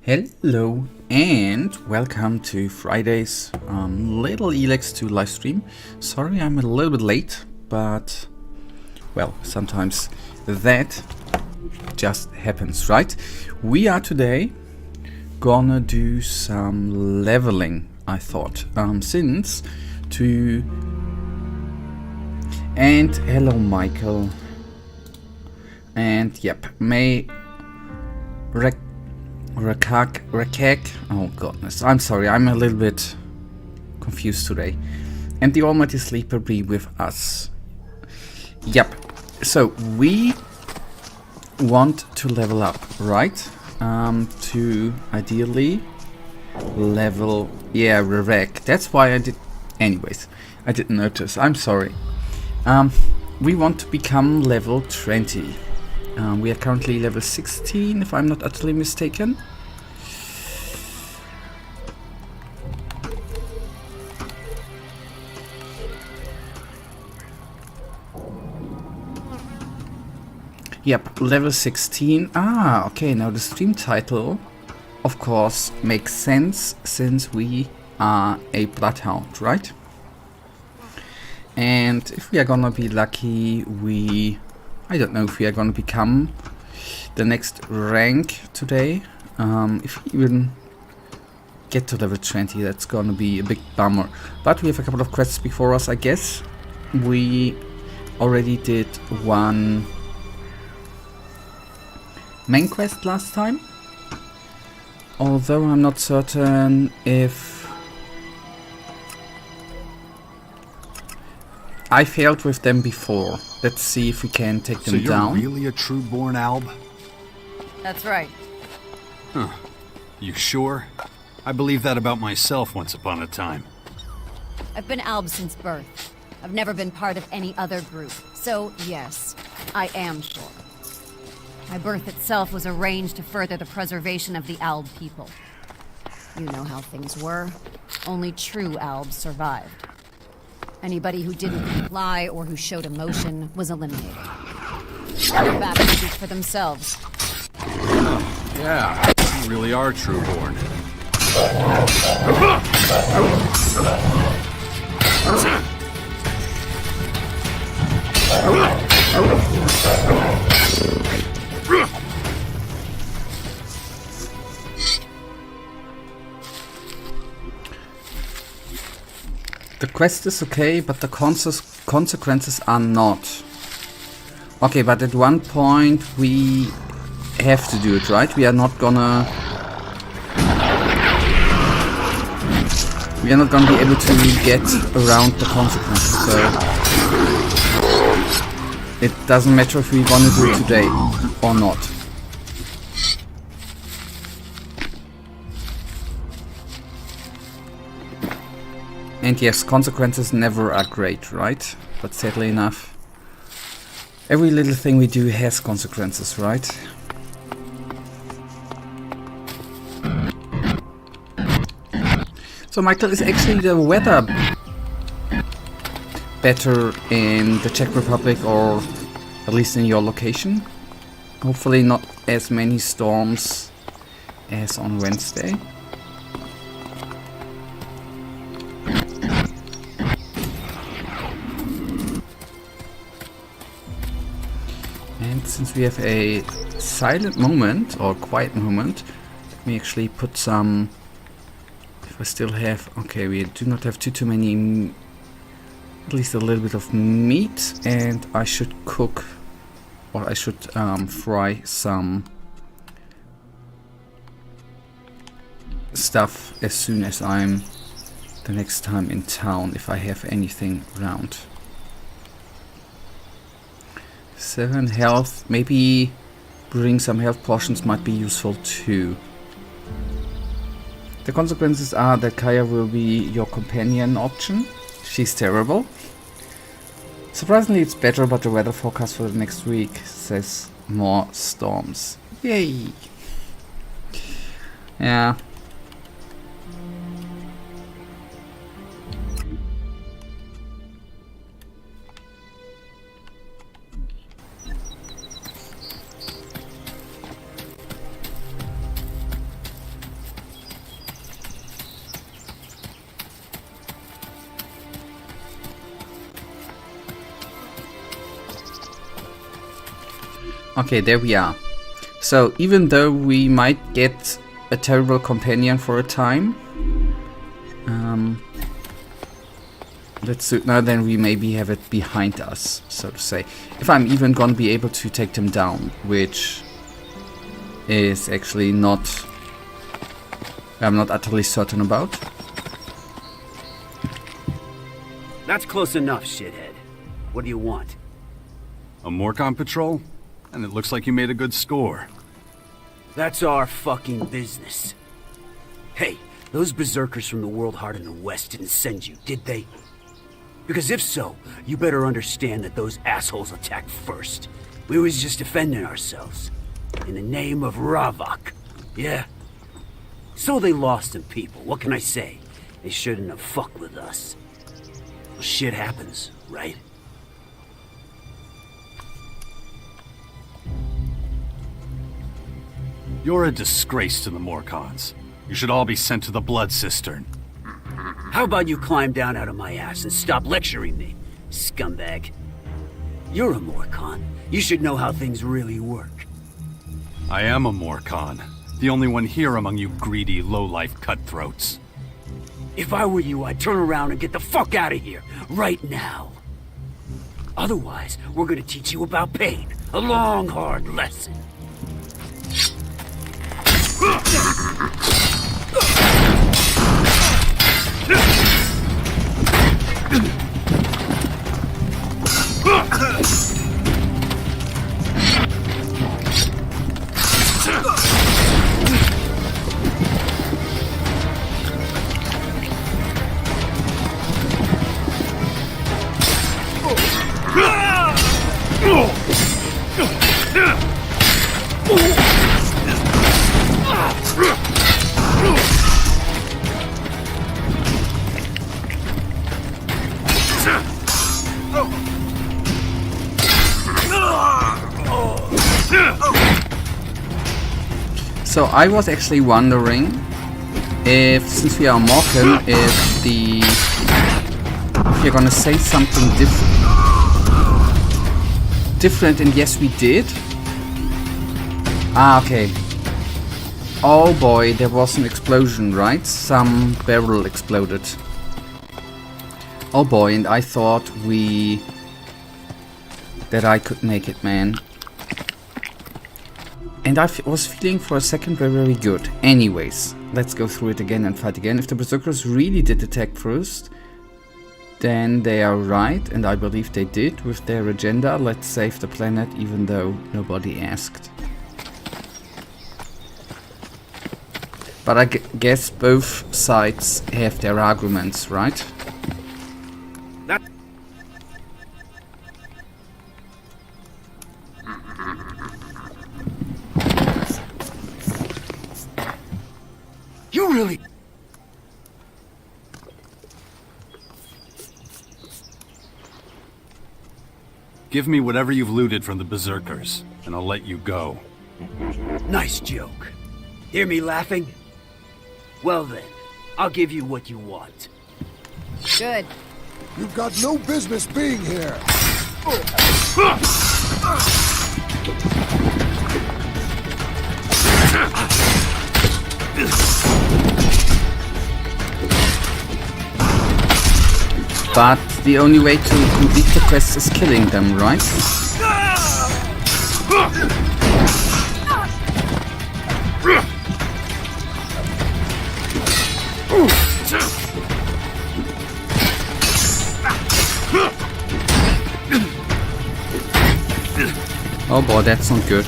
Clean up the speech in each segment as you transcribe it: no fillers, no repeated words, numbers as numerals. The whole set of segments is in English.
Hello and welcome to Friday's little Elex 2 live stream. Sorry I'm a little bit late, but well, sometimes that just happens, right? We are today gonna do some leveling, I thought, since to... And hello Michael. And yep, Rakak, oh goodness, I'm sorry, I'm a little bit confused today. And the Almighty Sleeper be with us. Yep, so we want to level up, right? To ideally level, yeah, Rarek. That's why I did, anyways, I didn't notice, I'm sorry. We want to become level 20. We are currently level 16, if I'm not utterly mistaken. Yep, level 16. Ah, okay, now the stream title, of course, makes sense since we are a bloodhound, right? And if we are gonna be lucky, I don't know if we are gonna become the next rank today. If we even get to level 20, that's gonna be a big bummer. But we have a couple of quests before us, I guess. We already did one main quest last time, although I'm not certain if I failed with them before. Let's see if we can take them down. So you're really a true-born Alb? That's right. Huh. You sure? I believed that about myself once upon a time. I've been Alb since birth. I've never been part of any other group. So, yes, I am sure. My birth itself was arranged to further the preservation of the Alb people. You know how things were. Only true Albs survived. Anybody who didn't comply or who showed emotion was eliminated. Their facts speak for themselves. Yeah, you really are true-born. The quest is okay, but the consequences are not. Okay, but at one point we have to do it, right? We are not gonna be able to get around the consequences, so it doesn't matter if we want to do it today or not. And yes, consequences never are great, right? But sadly enough, every little thing we do has consequences, right? So Michael, is actually the weather better in the Czech Republic, or at least in your location? Hopefully not as many storms as on Wednesday. And since we have a silent moment, or quiet moment, let me actually put some... If I still have... Okay, we do not have too many... At least a little bit of meat, and I should cook... Or I should fry some... stuff as soon as I'm the next time in town, if I have anything around. 7 health, maybe brewing some health potions might be useful too. The consequences are that Kaya will be your companion option. She's terrible. Surprisingly it's better, but the weather forecast for the next week says more storms. Yay! Yeah. Okay, there we are. So, even though we might get a terrible companion for a time, let's do it now, then we maybe have it behind us, so to say. If I'm even gonna be able to take them down, which is actually not... I'm not utterly certain about. That's close enough, shithead. What do you want? A Morcon patrol? And it looks like you made a good score. That's our fucking business. Hey, those berserkers from the World Heart in the West didn't send you, did they? Because if so, you better understand that those assholes attacked first. We was just defending ourselves. In the name of Ravok. Yeah? So they lost some people, what can I say? They shouldn't have fucked with us. Well, shit happens, right? You're a disgrace to the Morcons. You should all be sent to the Blood Cistern. How about you climb down out of my ass and stop lecturing me, scumbag? You're a Morcon. You should know how things really work. I am a Morcon. The only one here among you greedy, low-life cutthroats. If I were you, I'd turn around and get the fuck out of here, right now. Otherwise, we're gonna teach you about pain. A long, hard lesson. So I was actually wondering if, since we are Morcon, if you're gonna say something different, and yes, we did. Ah, okay. Oh boy, there was an explosion, right? Some barrel exploded. Oh boy, and I thought that I could make it, man. And I was feeling for a second very, very good. Anyways, let's go through it again and fight again. If the Berserkers really did attack first, then they are right, and I believe they did with their agenda. Let's save the planet, even though nobody asked. But I guess both sides have their arguments, right? You really... Give me whatever you've looted from the Berserkers, and I'll let you go. Nice joke. Hear me laughing? Well then, I'll give you what you want. Good. You've got no business being here. But the only way to complete the quest is killing them, right? Oh boy, that's not good.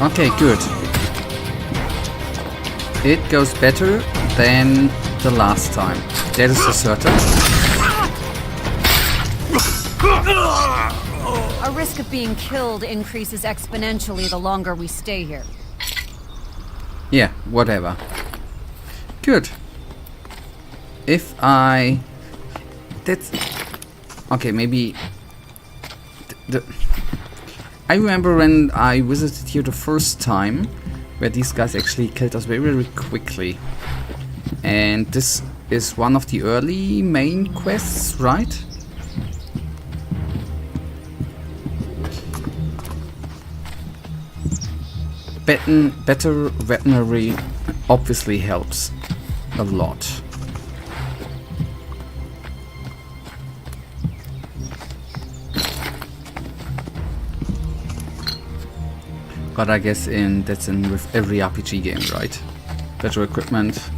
Okay, good. It goes better than the last time. That is for certain. Our risk of being killed increases exponentially the longer we stay here. Yeah, whatever. Good. If I... That's... Okay, maybe... I remember when I visited here the first time, where these guys actually killed us very, very quickly. And this is one of the early main quests, right? Better veterinary obviously helps a lot. But I guess that's in with every RPG game, right? Better equipment.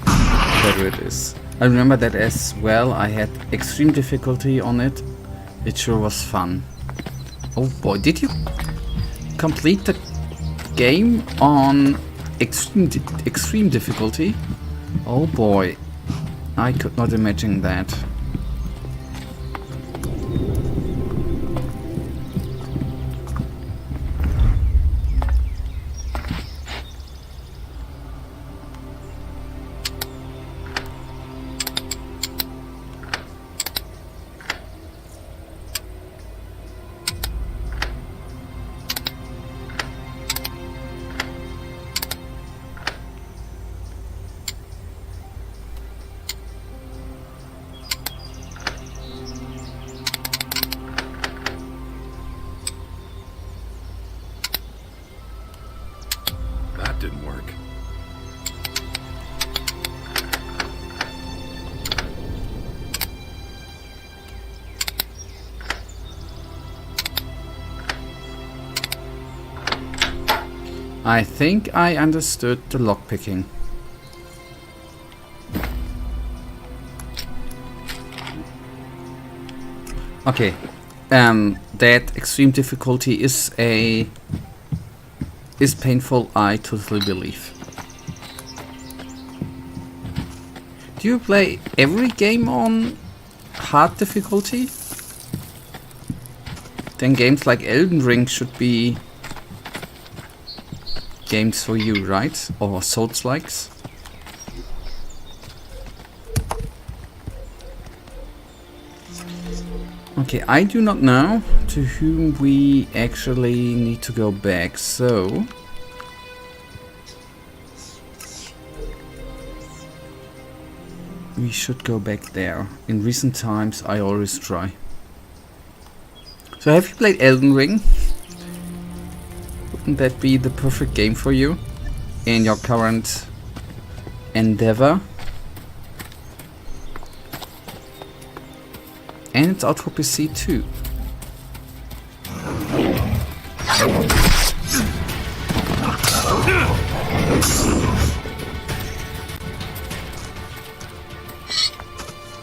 Better it is. I remember that as well. I had extreme difficulty on it. It sure was fun. Oh boy, did you complete the game on extreme difficulty? Oh boy, I could not imagine that. That didn't work. I think I understood the lockpicking. Okay, that extreme difficulty is painful, I totally believe. Do you play every game on hard difficulty? Then games like Elden Ring should be games for you, right? Or Souls-likes? Okay, I do not know to whom we actually need to go back, so... we should go back there. In recent times, I always try. So have you played Elden Ring? Wouldn't that be the perfect game for you in your current endeavor? And it's out for PC too.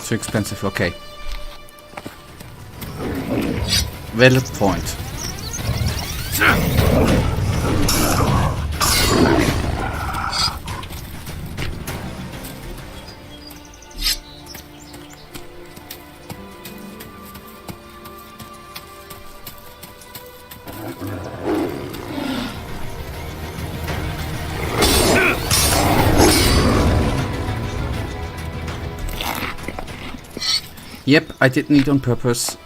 Too expensive, okay. Valid point. Yep, I didn't eat on purpose.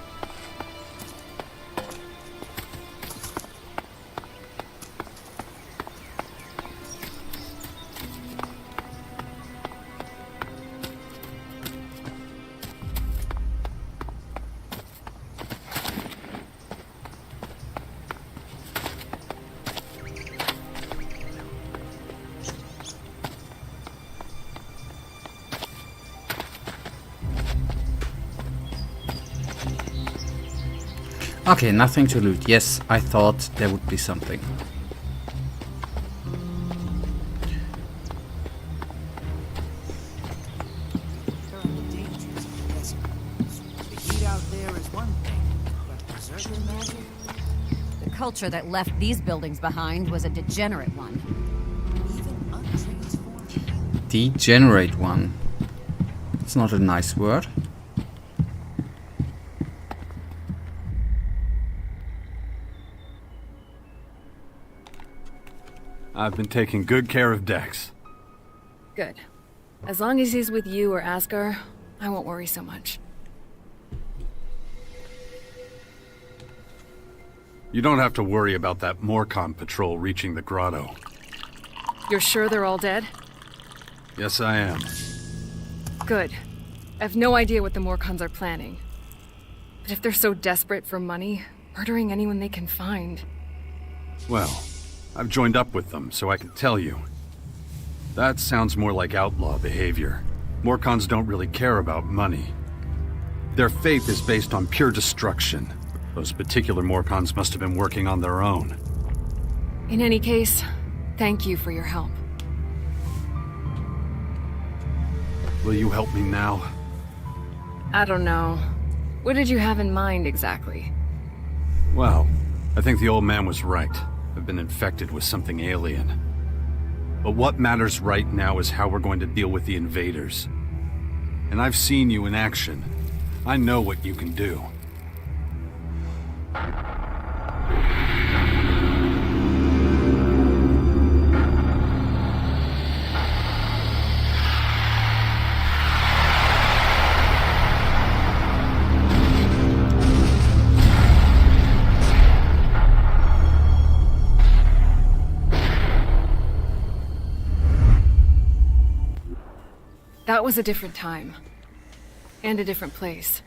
Okay, nothing to loot. Yes, I thought there would be something. The culture that left these buildings behind was a degenerate one. Degenerate one. It's not a nice word. I've been taking good care of Dex. Good. As long as he's with you or Asgar, I won't worry so much. You don't have to worry about that Morcon patrol reaching the grotto. You're sure they're all dead? Yes, I am. Good. I have no idea what the Morcons are planning. But if they're so desperate for money, murdering anyone they can find... Well, I've joined up with them, so I can tell you. That sounds more like outlaw behavior. Morcons don't really care about money. Their faith is based on pure destruction. Those particular Morcons must have been working on their own. In any case, thank you for your help. Will you help me now? I don't know. What did you have in mind exactly? Well, I think the old man was right. I've been infected with something alien. But what matters right now is how we're going to deal with the invaders. And I've seen you in action. I know what you can do. That was a different time. And a different place.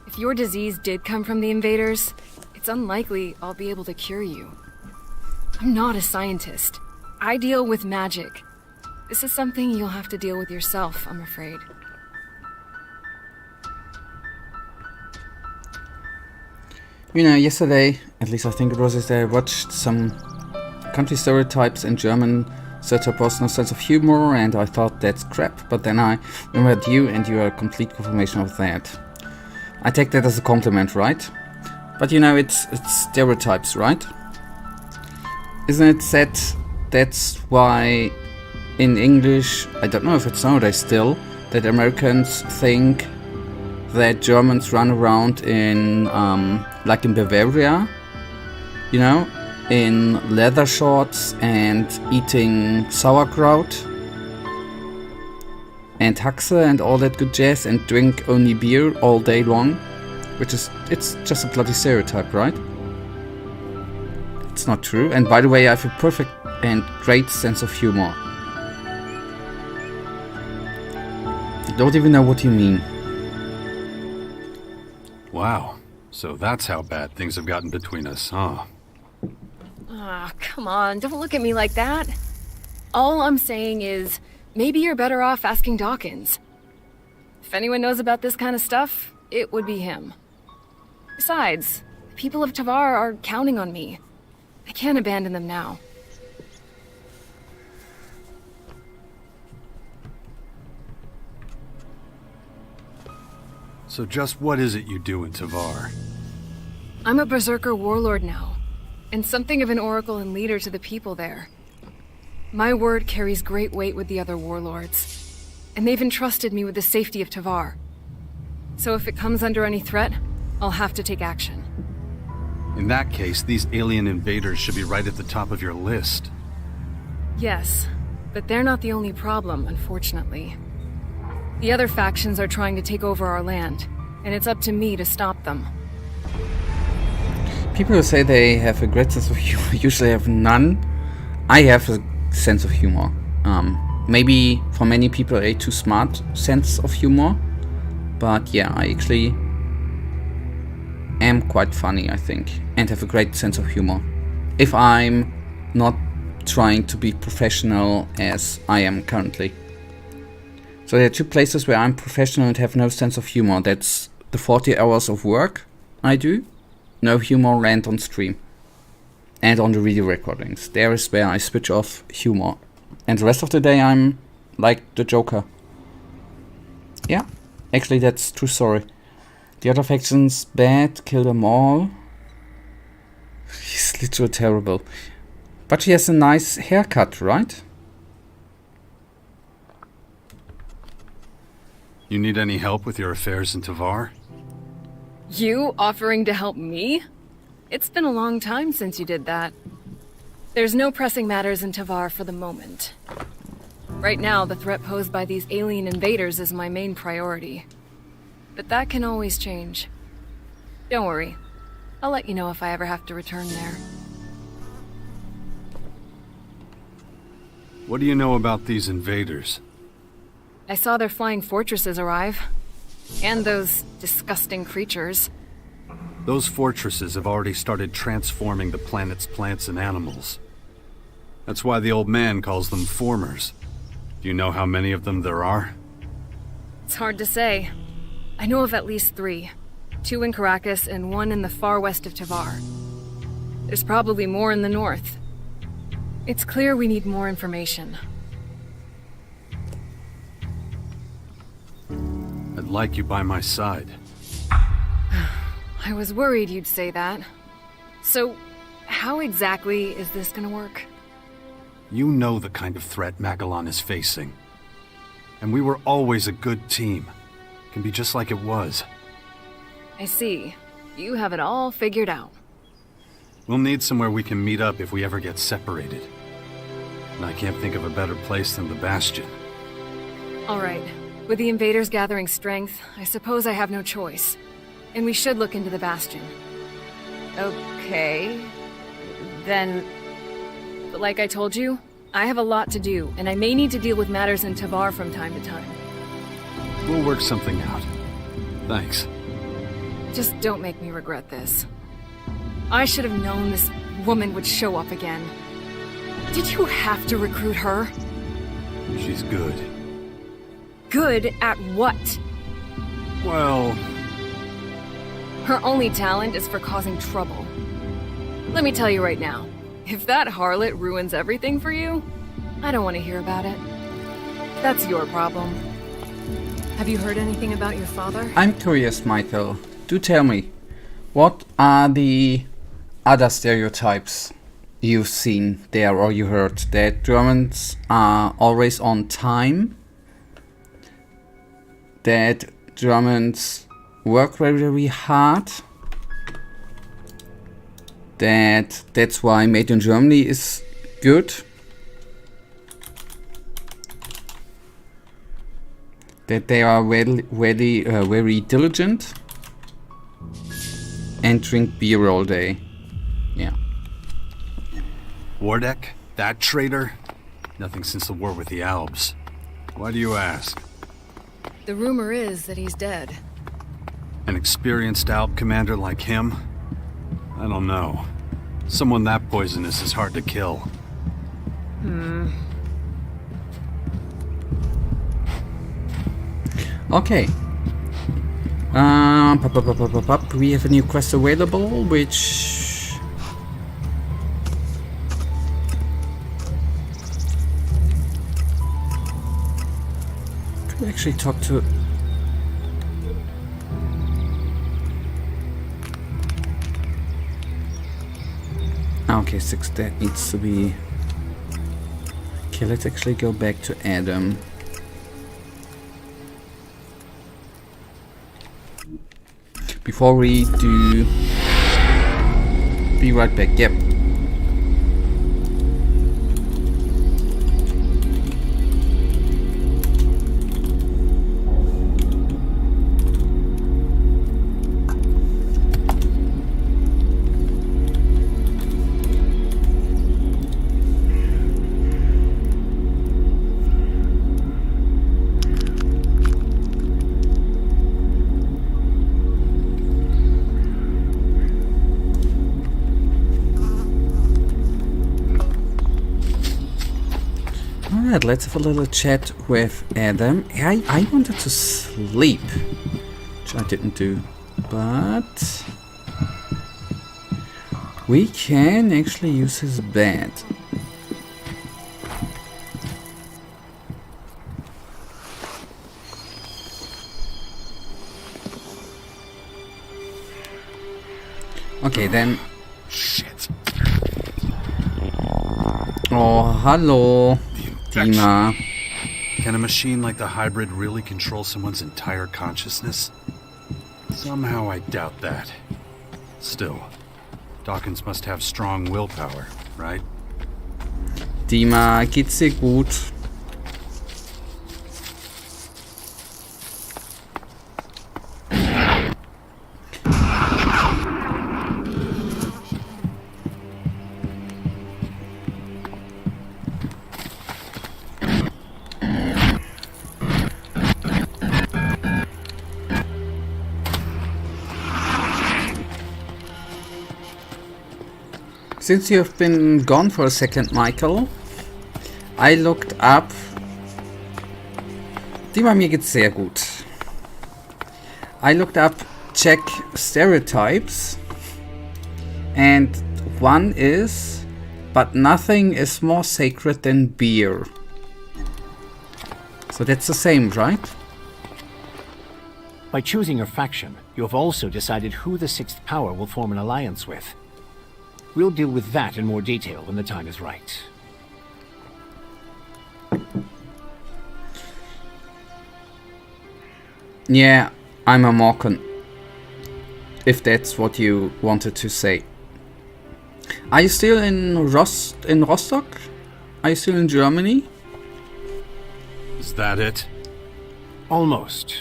If your disease did come from the invaders, it's unlikely I'll be able to cure you. I'm not a scientist. I deal with magic. This is something you'll have to deal with yourself, I'm afraid. You know, yesterday, at least I think it was yesterday, I watched some country stereotypes in German, such a personal sense of humor, and I thought that's crap, but then I remembered you, and you are a complete confirmation of that. I take that as a compliment, right? But you know, it's stereotypes, right? Isn't it said that's why in English, I don't know if it's nowadays still, that Americans think that Germans run around in, like in Bavaria, you know, in leather shorts and eating sauerkraut and Haxe and all that good jazz and drink only beer all day long, which is, it's just a bloody stereotype, right? It's not true. And by the way, I have a perfect and great sense of humor. I don't even know what you mean. Wow. So that's how bad things have gotten between us, huh? Ah, come on, don't look at me like that. All I'm saying is, maybe you're better off asking Dawkins. If anyone knows about this kind of stuff, it would be him. Besides, the people of Tavar are counting on me. I can't abandon them now. So just what is it you do in Tavar? I'm a Berserker warlord now, and something of an oracle and leader to the people there. My word carries great weight with the other warlords, and they've entrusted me with the safety of Tavar. So if it comes under any threat, I'll have to take action. In that case, these alien invaders should be right at the top of your list. Yes, but they're not the only problem, unfortunately. The other factions are trying to take over our land, and it's up to me to stop them. People who say they have a great sense of humor usually have none. I have a sense of humor. Maybe for many people a too smart sense of humor. But yeah, I actually am quite funny, I think. And have a great sense of humor. If I'm not trying to be professional as I am currently. So there are two places where I'm professional and have no sense of humor. That's the 40 hours of work I do. No humor and on stream. And on the video recordings. There is where I switch off humor. And the rest of the day I'm like the Joker. Yeah, actually that's true story. The other faction's bad, kill them all. He's literally terrible. But she has a nice haircut, right? You need any help with your affairs in Tavar? You offering to help me? It's been a long time since you did that. There's no pressing matters in Tavar for the moment. Right now, the threat posed by these alien invaders is my main priority. But that can always change. Don't worry. I'll let you know if I ever have to return there. What do you know about these invaders? I saw their flying fortresses arrive. And those disgusting creatures. Those fortresses have already started transforming the planet's plants and animals. That's why the old man calls them formers. Do you know how many of them there are? It's hard to say. I know of at least 3. 2 in Caracas and 1 in the far west of Tavar. There's probably more in the north. It's clear we need more information. I'd like you by my side. I was worried you'd say that. So, how exactly is this gonna work? You know the kind of threat Magellan is facing. And we were always a good team. Can be just like it was. I see. You have it all figured out. We'll need somewhere we can meet up if we ever get separated. And I can't think of a better place than the Bastion. All right. With the invaders gathering strength, I suppose I have no choice. And we should look into the Bastion. Okay. Then... But like I told you, I have a lot to do, and I may need to deal with matters in Tavar from time to time. We'll work something out. Thanks. Just don't make me regret this. I should have known this woman would show up again. Did you have to recruit her? She's good. Good at what? Well... Her only talent is for causing trouble. Let me tell you right now, if that harlot ruins everything for you, I don't want to hear about it. That's your problem. Have you heard anything about your father? I'm curious, Michael. Do tell me, what are the other stereotypes you've seen there or you heard? That Germans are always on time? That Germans work very, very hard? That's why Made in Germany is good? That they are very diligent? And drink beer all day. Yeah. Wardek? That traitor? Nothing since the war with the Albs. Why do you ask? The rumor is that he's dead. An experienced Alb commander like him? I don't know. Someone that poisonous is hard to kill. Okay. We have a new quest available, which... Could we actually talk to... Okay, 6, that needs to be... Okay, let's actually go back to Adam. Before we do... Be right back, yep. Alright, let's have a little chat with Adam. I wanted to sleep, which I didn't do, but we can actually use his bed. Okay, then. Shit. Oh, hello. Dima. Can a machine like the hybrid really control someone's entire consciousness? Somehow I doubt that. Still, Dawkins must have strong willpower, right? Dima, geht's dir gut? Since you have been gone for a second, Michael, I looked up. Dima, mir geht's sehr gut. I looked up Czech stereotypes, and one is, but nothing is more sacred than beer. So that's the same, right? By choosing your faction, you have also decided who the Sixth Power will form an alliance with. We'll deal with that in more detail when the time is right. Yeah, I'm a Morkan. If that's what you wanted to say. Are you still in Rostock? Are you still in Germany? Is that it? Almost.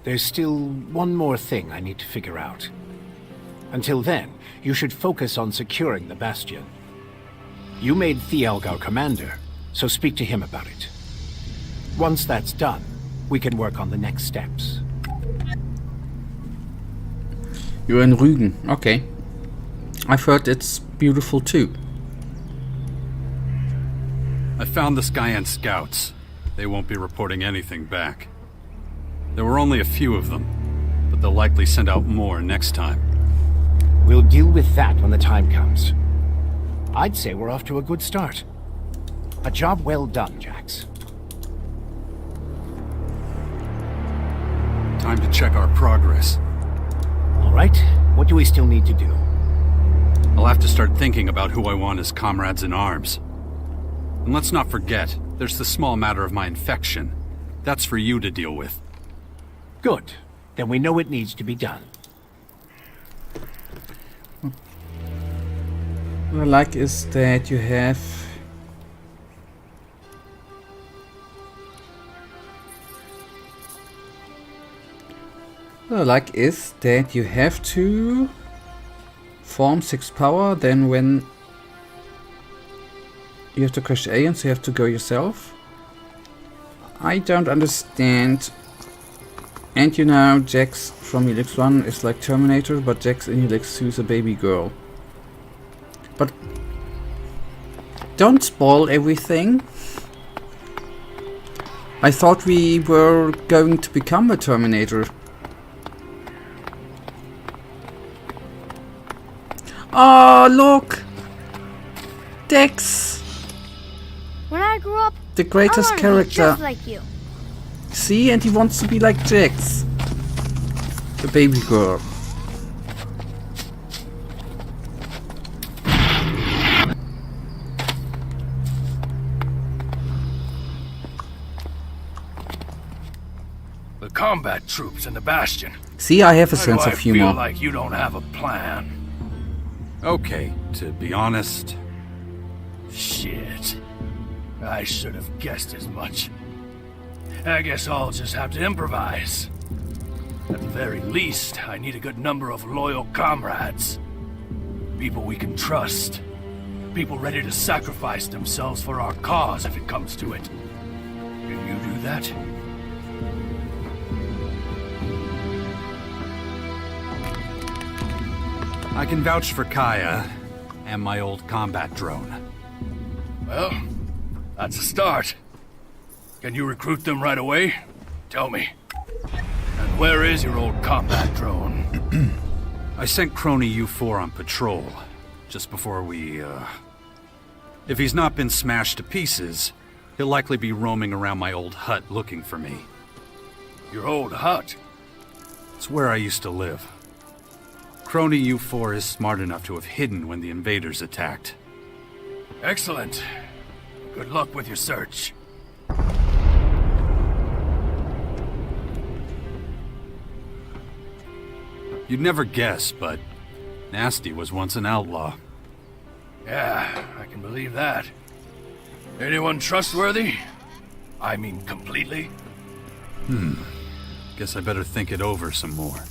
There's still one more thing I need to figure out. Until then, you should focus on securing the Bastion. You made Thialg our commander, so speak to him about it. Once that's done, we can work on the next steps. You're in Rügen, okay. I've heard it's beautiful too. I found the Skyan scouts. They won't be reporting anything back. There were only a few of them, but they'll likely send out more next time. We'll deal with that when the time comes. I'd say we're off to a good start. A job well done, Jax. Time to check our progress. All right, what do we still need to do? I'll have to start thinking about who I want as comrades in arms. And let's not forget, there's the small matter of my infection. That's for you to deal with. Good. Then we know it needs to be done. What I like is that you have to form 6 power, then when you have to crush aliens, you have to go yourself. I don't understand. And you know, Jax from Elex 1 is like Terminator, but Jax in Elex 2 is a baby girl. But don't spoil everything. I thought we were going to become a Terminator. Oh, look! Dex! When I grow up, The I greatest want to be character. just like you. See, and he wants to be like Jax. The baby girl. The combat troops and the Bastion. See, I have a Why sense do of I humor. feel like you don't have a plan? Okay, to be honest, Shit. I should have guessed as much. I guess I'll just have to improvise. At the very least, I need a good number of loyal comrades. People we can trust. People ready to sacrifice themselves for our cause if it comes to it. Can you do that? I can vouch for Kaya and my old combat drone. Well, that's a start. Can you recruit them right away? Tell me. And where is your old combat drone? I sent Crony U4 on patrol, just before we, If he's not been smashed to pieces, he'll likely be roaming around my old hut looking for me. Your old hut? It's where I used to live. Crony U4 is smart enough to have hidden when the invaders attacked. Excellent. Good luck with your search. You'd never guess, but Nasty was once an outlaw. Yeah, I can believe that. Anyone trustworthy? I mean, completely? Guess I better think it over some more.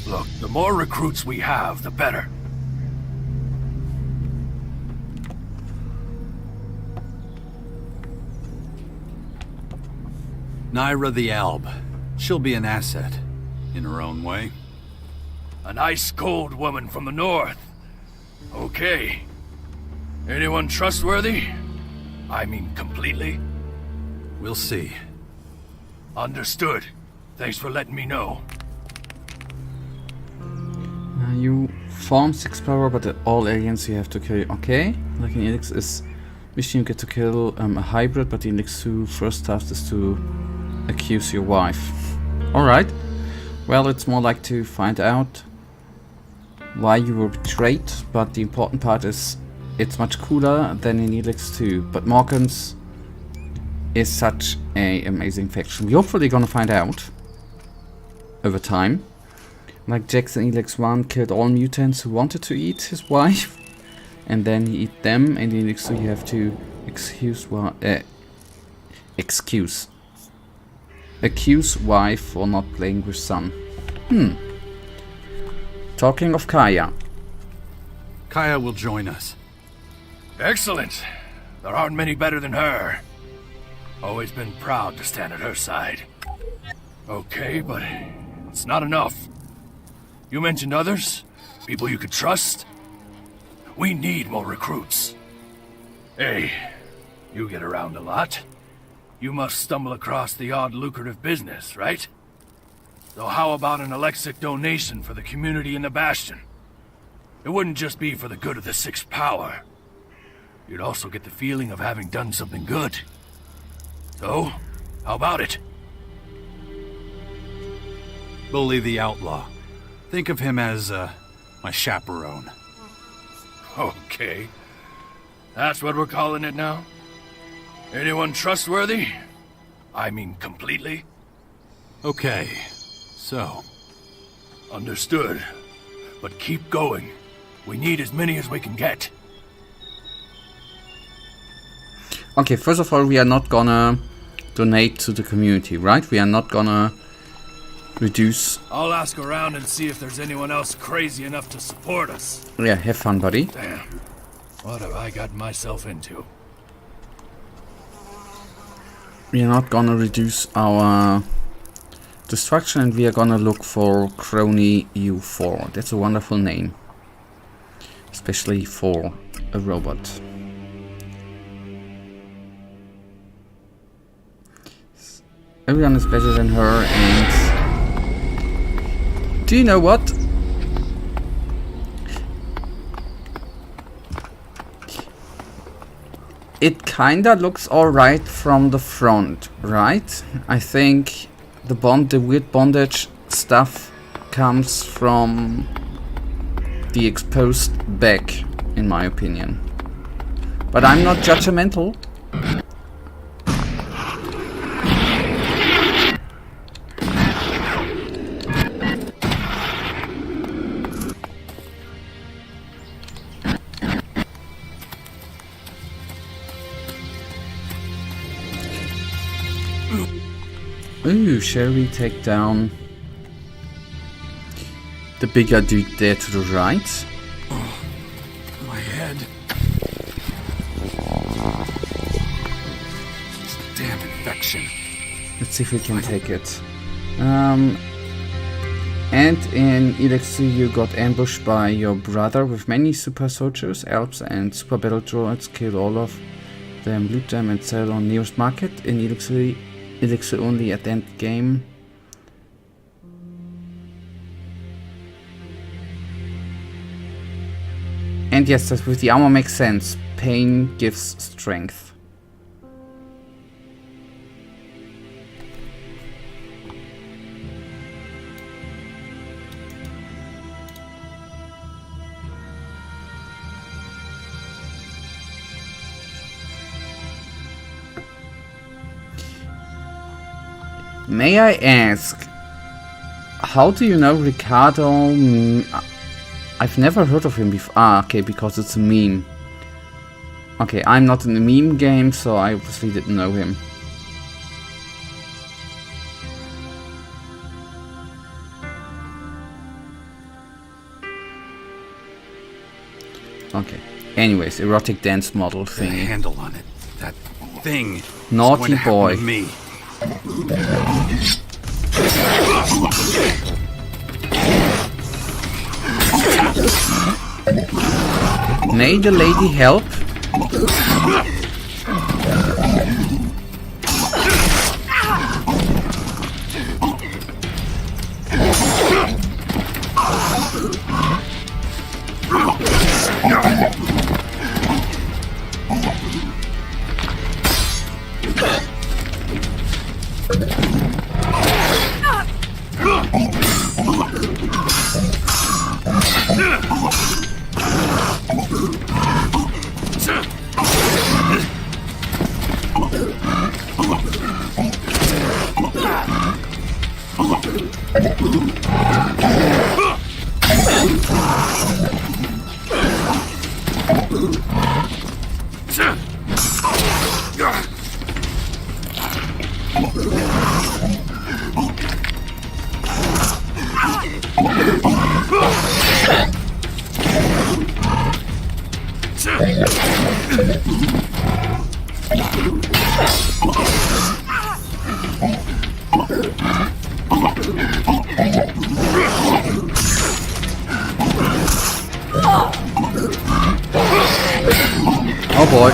Look, the more recruits we have, the better. Naira the Alb. She'll be an asset, in her own way. An ice-cold woman from the north. Okay. Anyone trustworthy? I mean, completely? We'll see. Understood. Thanks for letting me know. You forms explorer, but all aliens you have to kill. Okay, like in Elex is mission you get to kill a hybrid, but in Elex 2 first task is to accuse your wife. Alright, well it's more like to find out why you were betrayed, but the important part is it's much cooler than in Elex 2, but Morgans is such a amazing faction. We're hopefully gonna find out over time. Like Jackson in Elex 1 killed all mutants who wanted to eat his wife, and then he eat them, and in Elex 2 you have to accuse wife for not playing with son. Talking of Kaya. Kaya will join us. Excellent. There aren't many better than her. Always been proud to stand at her side. Okay, but it's not enough. You mentioned others? People you could trust? We need more recruits. Hey, you get around a lot. You must stumble across the odd lucrative business, right? So how about an Alexic donation for the community in the Bastion? It wouldn't just be for the good of the Sixth Power. You'd also get the feeling of having done something good. So, how about it? Bully the Outlaw. Think of him as, my chaperone. Okay. That's what we're calling it now? Anyone trustworthy? I mean, completely? Okay, so... Understood. But keep going. We need as many as we can get. Okay, first of all, we are not gonna donate to the community, right? We are not gonna reduce... I'll ask around and see if there's anyone else crazy enough to support us. Yeah, have fun, buddy. Damn. What have I gotten myself into? We are not gonna reduce our destruction, and we are gonna look for Crony U4. That's a wonderful name. Especially for a robot. Everyone is better than her, and... Do you know what? It kinda looks alright from the front, right? I think the weird bondage stuff comes from the exposed back, in my opinion. But I'm not judgmental. Ooh, shall we take down the bigger dude there to the right? Oh, my head. This damn infection. Let's see if we can take it. And in Elex 2 you got ambushed by your brother with many super soldiers, Alps and super battle droids. Kill all of them, loot them and sell on nearest market. In Elex only at the end game. And yes, that with the armor makes sense. Pain gives strength. May I ask, how do you know Ricardo? I've never heard of him before. Ah, okay, because it's a meme. Okay, I'm not in the meme game, so I obviously didn't know him. Okay. Anyways, erotic dance model The thing. handle on it. That thing. Naughty is going to boy. happen to me. May the lady help? Oh boy.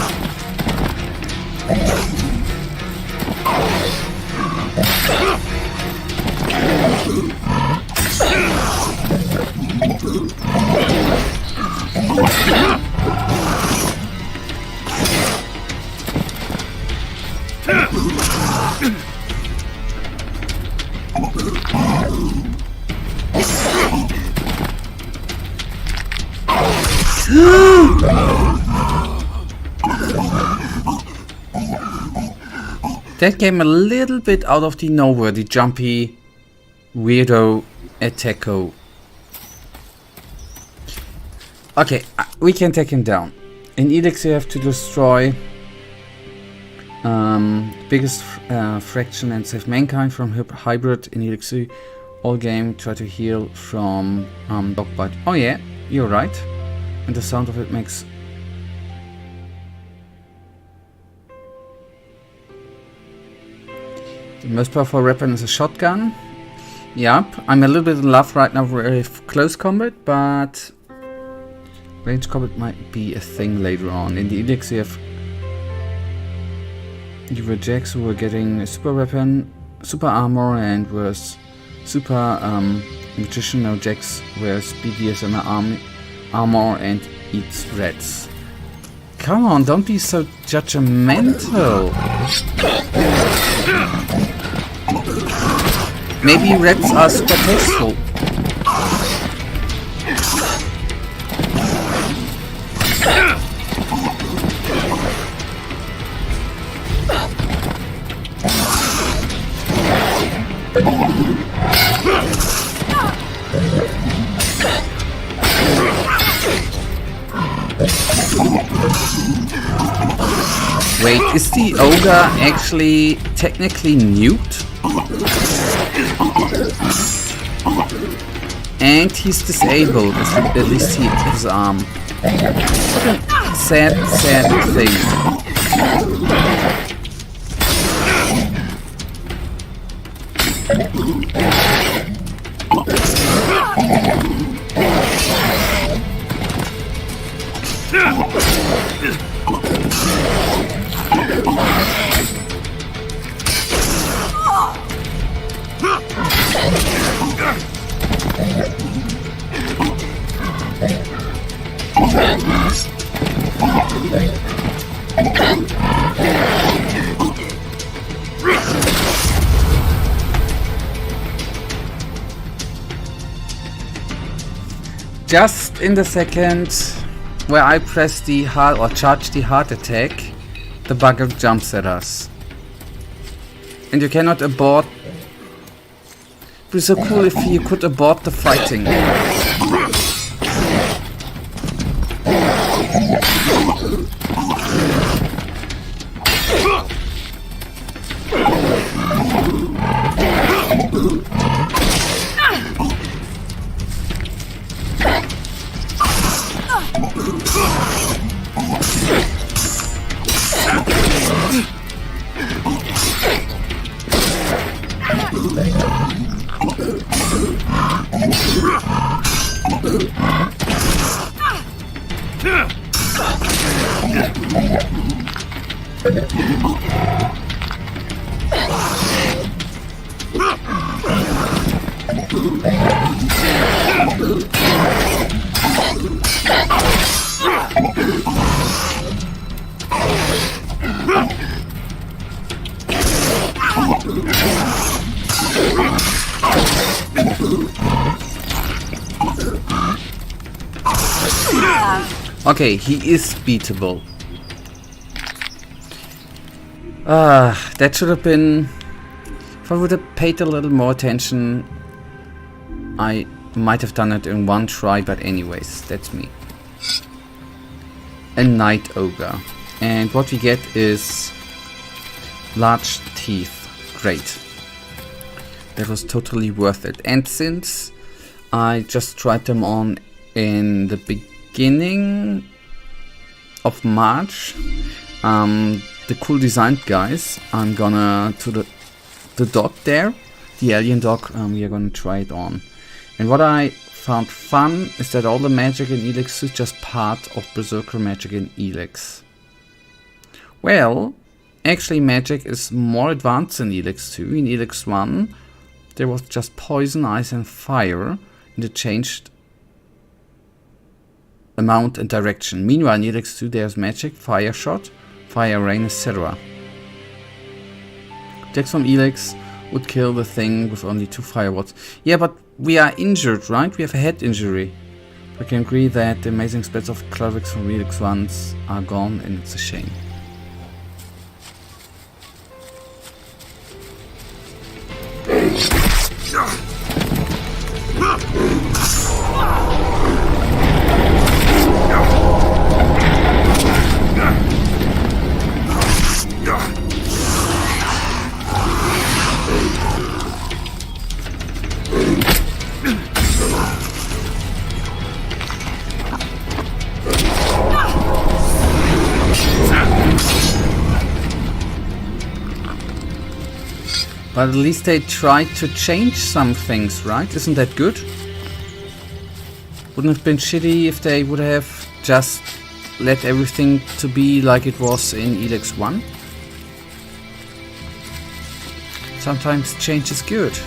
That came a little bit out of the nowhere, the jumpy weirdo attacko. Okay, we can take him down. In Elex you have to destroy biggest fraction and save mankind from hybrid. In Elex all game try to heal from dog bite. Oh yeah, you're right. And the sound of it makes... The most powerful weapon is a shotgun. Yep, I'm a little bit in love right now with close combat, but range combat might be a thing later on. In the Elex you were Jax who were getting a super weapon, super armor, and was super magician. Now Jax wears BDSM armor and eats rats. Come on, don't be so judgmental. Maybe rats are super tasteful. Wait, is the ogre actually technically nuked? And he's disabled, at least his arm. What a sad, sad thing. Just in the second where I press the heart or charge the heart attack, the bugger jumps at us. And you cannot abort. It would be so cool if you could abort the fighting. Okay, he is beatable. That should have been... If I would have paid a little more attention, I might have done it in one try, but anyways, that's me. A night ogre. And what we get is large teeth. Great. That was totally worth it. And since I just tried them on in the beginning of March, the cool designed guys, I'm gonna to the dog there, the alien dog, we are gonna try it on. And what I found fun is that all the magic in Elex is just part of Berserker magic in Elex. Well, actually magic is more advanced in Elex 2. In Elex 1 there was just poison, ice and fire, and it changed amount and direction. Meanwhile in Elex 2 there's magic, fire shot, fire rain, etc. Attacks from Elex would kill the thing with only 2 fireworks. Yeah, but we are injured, right? We have a head injury. I can agree that the amazing spells of clerics from Elex 1s are gone, and it's a shame. But at least they tried to change some things, right? Isn't that good? Wouldn't have been shitty if they would have just let everything to be like it was in Elex 1? Sometimes change is good.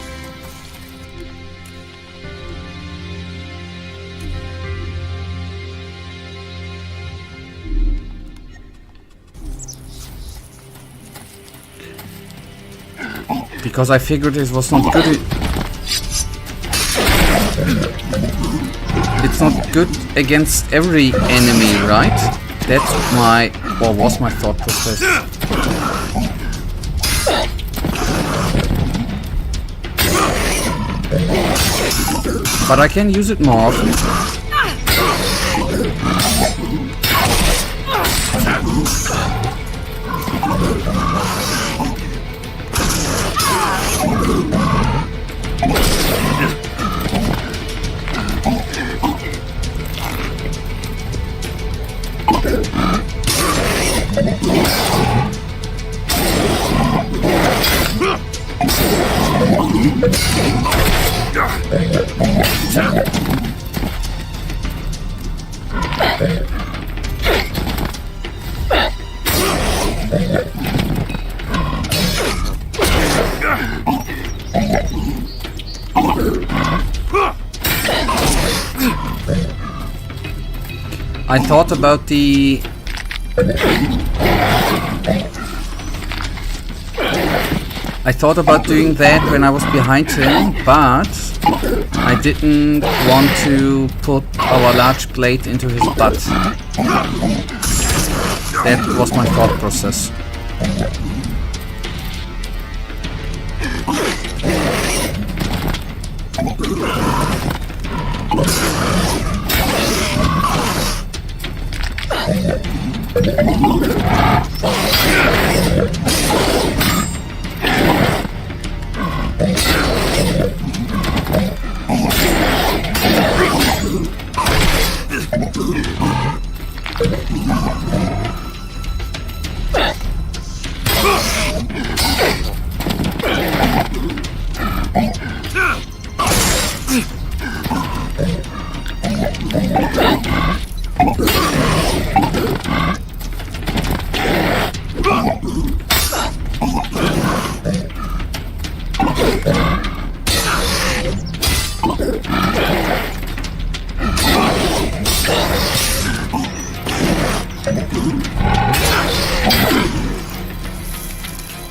Because I figured it was not good. It's not good against every enemy, right? That's my, or was my thought process. But I can use it more often. I thought about the... I thought about doing that when I was behind him, but I didn't want to put our large blade into his butt. That was my thought process.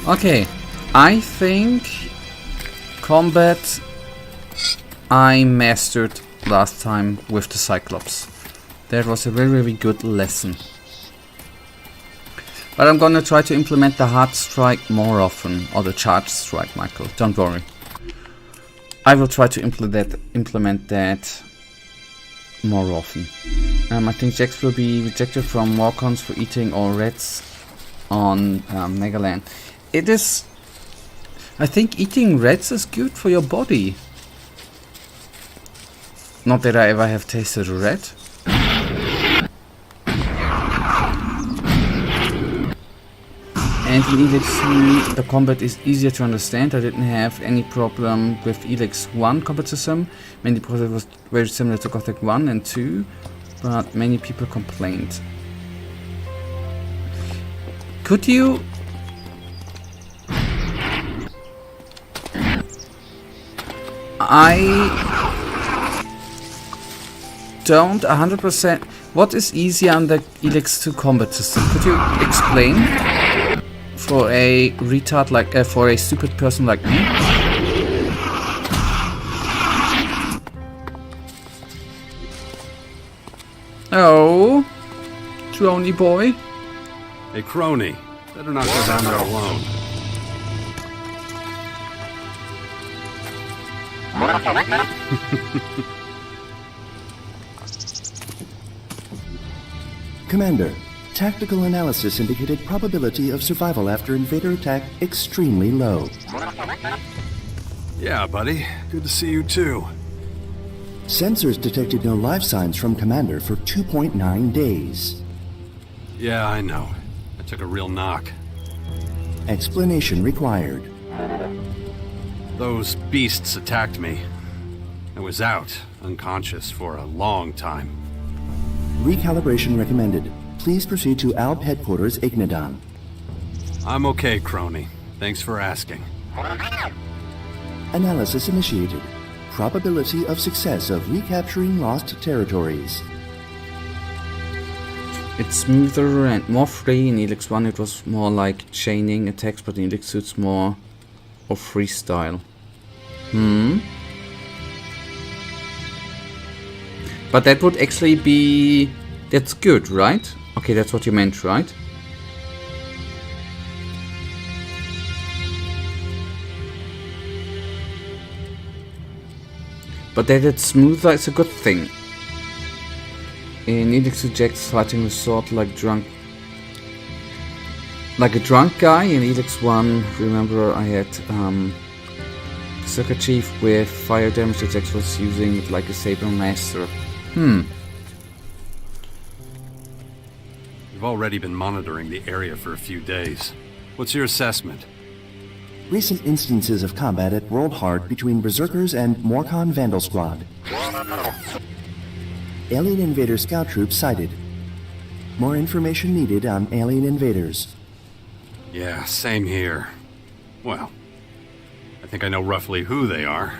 Okay, I think combat I mastered last time with the Cyclops. That was a very, very good lesson. But I'm gonna try to implement the hard strike more often, or the charge strike, Michael. Don't worry. I will try to implement that more often. I think Jax will be rejected from Walk-Ons for eating all rats on Megaland. It is... I think eating rats is good for your body. Not that I ever have tasted a rat. And in Elex 3 the combat is easier to understand. I didn't have any problem with Elex 1 combat system, mainly because it was very similar to Gothic 1 and 2, but many people complained. Could you... I don't 100%... What is easier on the Elex 2 combat system? Could you explain? For a retard like... for a stupid person like me? Oh, Droney boy. Hey, Crony. Better not go down there alone. Commander, tactical analysis indicated probability of survival after invader attack extremely low. Yeah, buddy. Good to see you too. Sensors detected no life signs from Commander for 2.9 days. Yeah, I know. I took a real knock. Explanation required. Those beasts attacked me. I was out, unconscious, for a long time. Recalibration recommended. Please proceed to ALB headquarters, Ignadon. I'm okay, Crony. Thanks for asking. Analysis initiated. Probability of success of recapturing lost territories. It's smoother and more free. In Elex 1 it was more like chaining attacks, but in Elex 2 it's more of freestyle. But that would actually be... That's good, right? Okay, that's what you meant, right? But that it's smoother is a good thing. In Elex 2 Jax fighting with sword like a drunk guy. In Elex 1, remember I had Circuit Chief with fire damage that Jax was using it like a Saber Master. We've already been monitoring the area for a few days. What's your assessment? Recent instances of combat at World Heart between Berserkers and Morcon Vandal Squad. Alien Invader scout troops sighted. More information needed on alien invaders. Yeah, same here. Well, I think I know roughly who they are.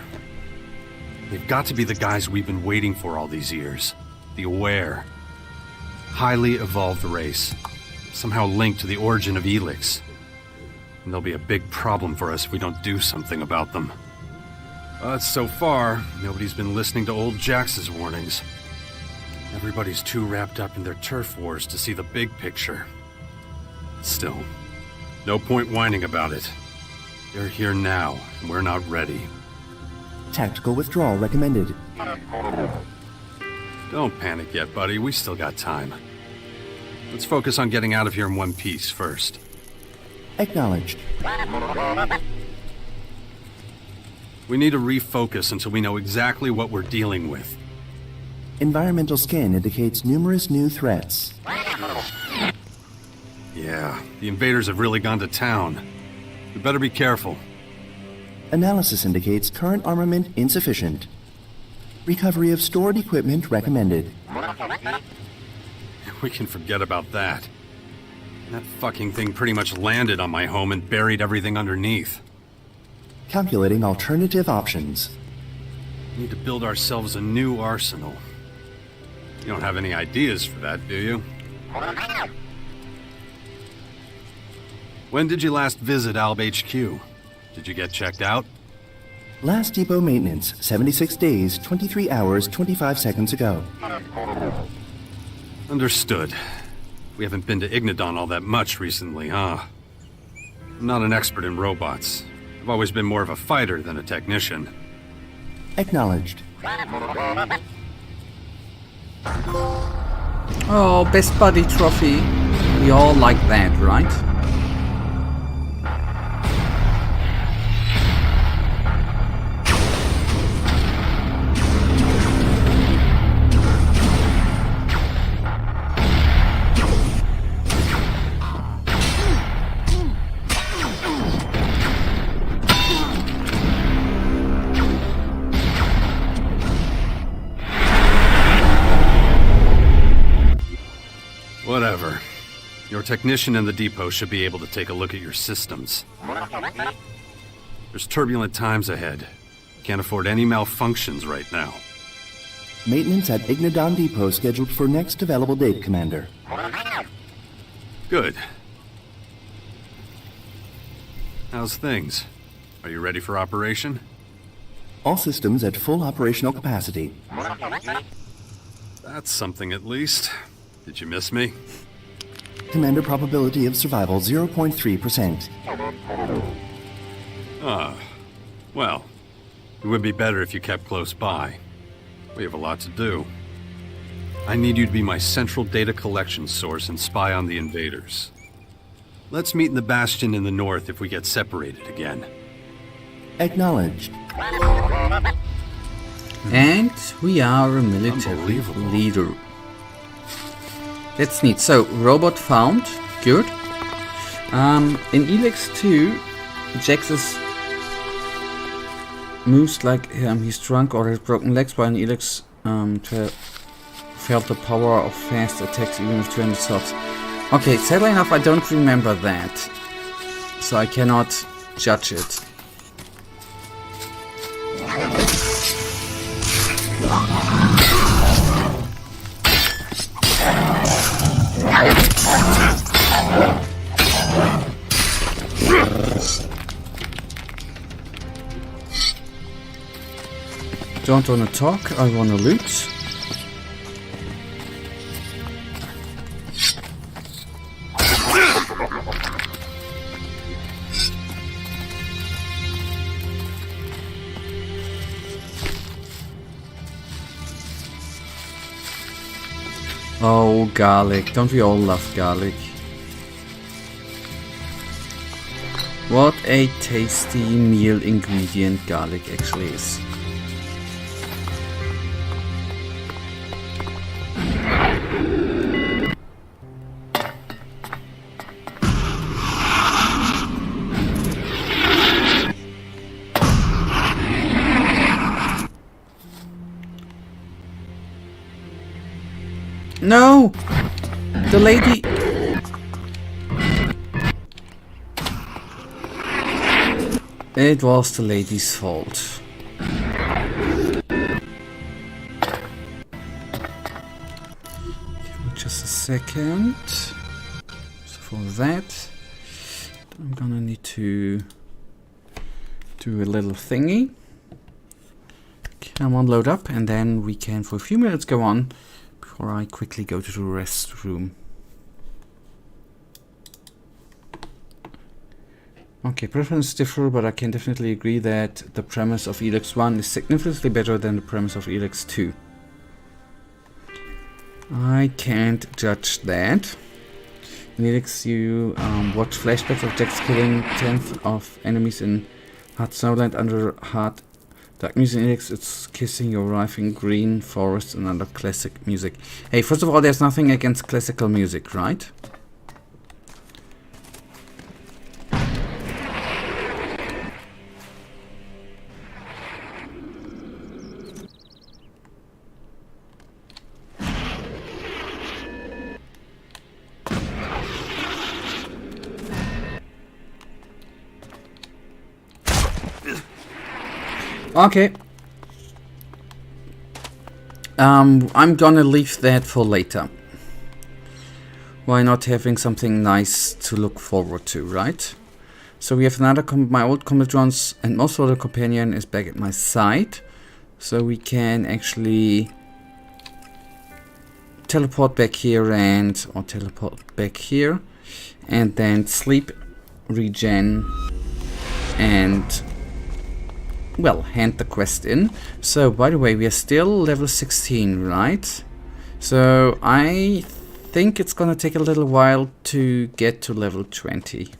They've got to be the guys we've been waiting for all these years. The Aware. Highly evolved race. Somehow linked to the origin of Elex. And they'll be a big problem for us if we don't do something about them. But so far, nobody's been listening to old Jax's warnings. Everybody's too wrapped up in their turf wars to see the big picture. Still, no point whining about it. They're here now, and we're not ready. Tactical withdrawal recommended. Don't panic yet, buddy. We still got time. Let's focus on getting out of here in one piece first. Acknowledged. We need to refocus until we know exactly what we're dealing with. Environmental scan indicates numerous new threats. Yeah, the invaders have really gone to town. We better be careful. Analysis indicates current armament insufficient. Recovery of stored equipment recommended. We can forget about that. That fucking thing pretty much landed on my home and buried everything underneath. Calculating alternative options. Need to build ourselves a new arsenal. You don't have any ideas for that, do you? When did you last visit Alb HQ? Did you get checked out? Last depot maintenance, 76 days, 23 hours, 25 seconds ago. Understood. We haven't been to Ignadon all that much recently, huh? I'm not an expert in robots. I've always been more of a fighter than a technician. Acknowledged. Oh, best buddy trophy. We all like that, right? Whatever. Your technician in the depot should be able to take a look at your systems. There's turbulent times ahead. Can't afford any malfunctions right now. Maintenance at Ignadon Depot scheduled for next available date, Commander. Good. How's things? Are you ready for operation? All systems at full operational capacity. That's something at least. Did you miss me? Commander, probability of survival 0.3%. Well, it would be better if you kept close by. We have a lot to do. I need you to be my central data collection source and spy on the invaders. Let's meet in the Bastion in the north if we get separated again. Acknowledged. And we are a military leader. That's neat. So, robot found. Good. In Elex 2, Jax is moves like he's drunk or has broken legs, while in Elex felt the power of fast attacks even with 200 subs. Okay, sadly enough, I don't remember that. So I cannot judge it. Don't wanna talk, I wanna loot. Oh, garlic. Don't we all love garlic? What a tasty meal ingredient garlic actually is. No! The lady... It was the lady's fault. Give me just a second. So for that, I'm gonna need to do a little thingy. Come on, load up, and then we can for a few minutes go on before I quickly go to the restroom. Okay, preferences differ, but I can definitely agree that the premise of Elex 1 is significantly better than the premise of Elex 2. I can't judge that. In Elex you watch flashbacks of Jax killing 10th of enemies in hard snowland under hard dark music. In Elex it's kissing your wife in green forest and other classic music. Hey, first of all, there's nothing against classical music, right? Okay. I'm gonna leave that for later. Why not having something nice to look forward to, right? So we have another my old combat drones, and most of the companion is back at my side. So we can actually teleport back here or teleport back here, and then sleep, regen, and well, hand the quest in. So by the way, we are still level 16, right? So I think it's gonna take a little while to get to level 20.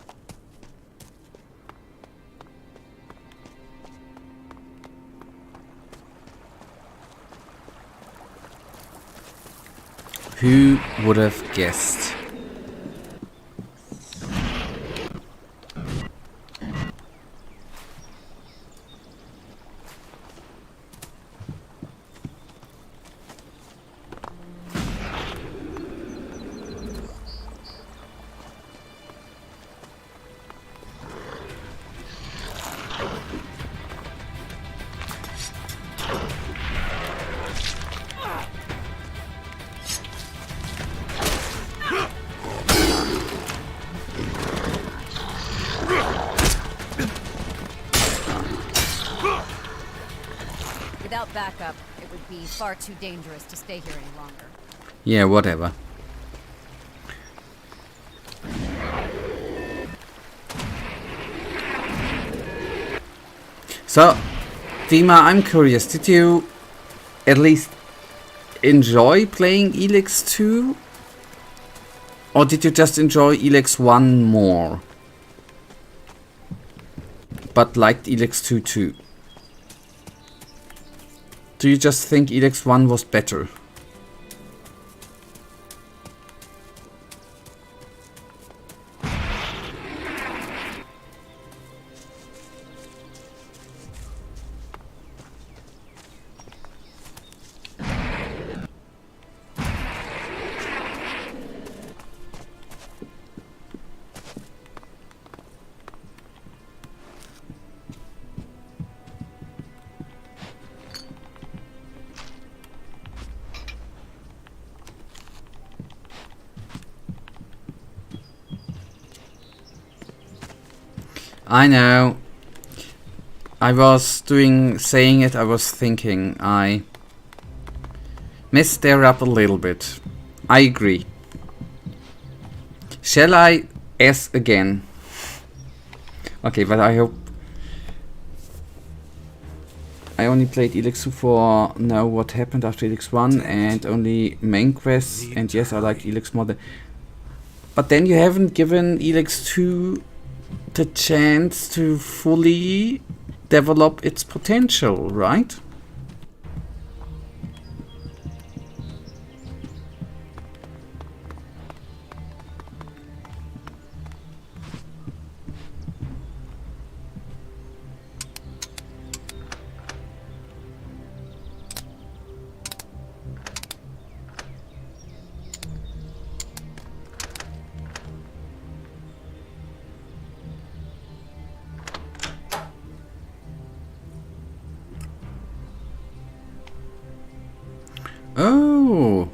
Who would have guessed? Without backup, it would be far too dangerous to stay here any longer. Yeah, whatever. So, Dima, I'm curious, did you at least enjoy playing Elex 2? Or did you just enjoy Elex 1 more? But liked Elex 2 too? Do you just think Elex 1 was better? I know. I was saying it, I was thinking, I messed there up a little bit. I agree. Shall I S again? Okay, but I hope... I only played Elex 2 for know what happened after Elex 1 and only main quests, and yes, I liked Elex more than... But then you haven't given Elex 2 the chance to fully develop its potential, right? Oh.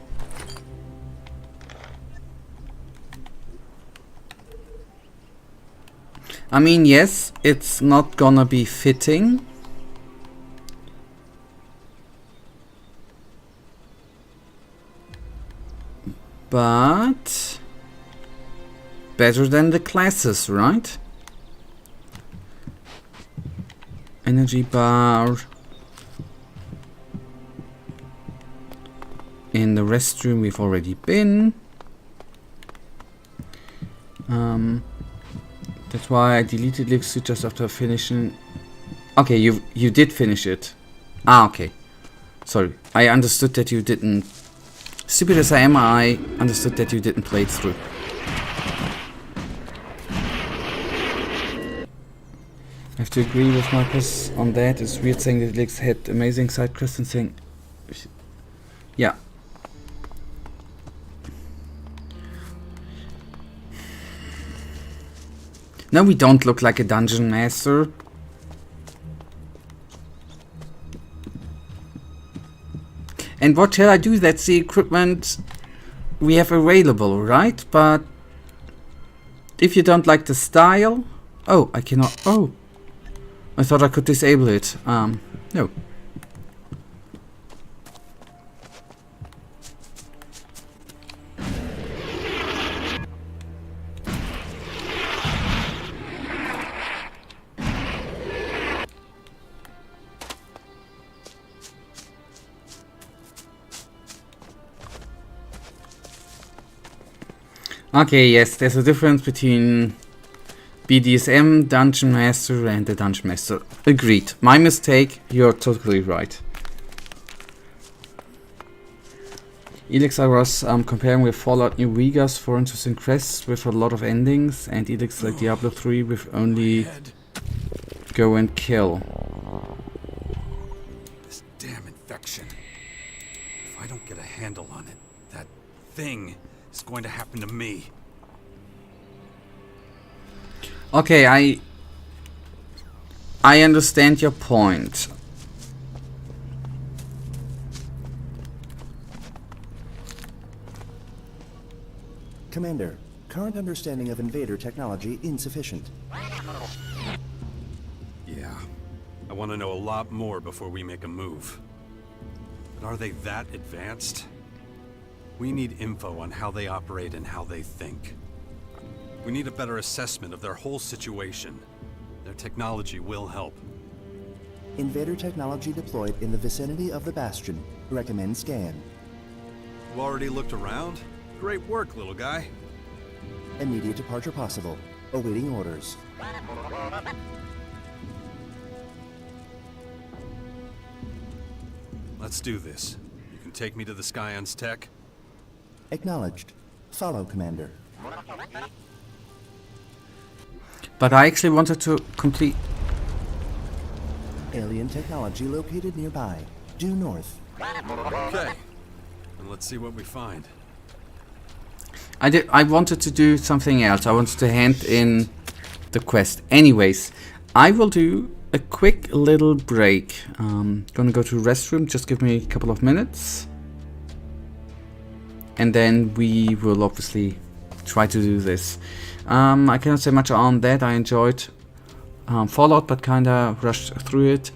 I mean, yes, it's not gonna be fitting. But better than the classes, right? Energy bar. In the restroom we've already been. That's why I deleted Elixir just after finishing. Okay, you did finish it. Ah, okay. Sorry, I understood that you didn't. Stupid as I am, I understood that you didn't play it through. I have to agree with Marcus on that. It's weird saying that Elixir had amazing side quests and saying, yeah. No, we don't look like a dungeon master. And what shall I do? That's the equipment we have available, right? But if you don't like the style... Oh, I cannot... Oh! I thought I could disable it. No. Okay, yes, there's a difference between BDSM, Dungeon Master and the Dungeon Master. Agreed. My mistake, you're totally right. Elex, I was comparing with Fallout New Vegas for interesting quests with a lot of endings, and Elex like Diablo 3 with only go and kill. This damn infection. If I don't get a handle on it, that thing is going to happen to me. Okay, I understand your point. Commander, current understanding of invader technology insufficient. Yeah. I want to know a lot more before we make a move. But are they that advanced? We need info on how they operate and how they think. We need a better assessment of their whole situation. Their technology will help. Invader technology deployed in the vicinity of the Bastion. Recommend scan. You already looked around? Great work, little guy. Immediate departure possible. Awaiting orders. Let's do this. You can take me to the Scion's tech? Acknowledged. Follow, Commander. But I actually wanted to complete... Alien technology located nearby. Due north. Okay. And let's see what we find. I wanted to do something else. I wanted to hand in the quest. Anyways, I will do a quick little break. Gonna go to the restroom. Just give me a couple of minutes. And then we will obviously try to do this. I cannot say much on that. I enjoyed Fallout, but kinda rushed through it.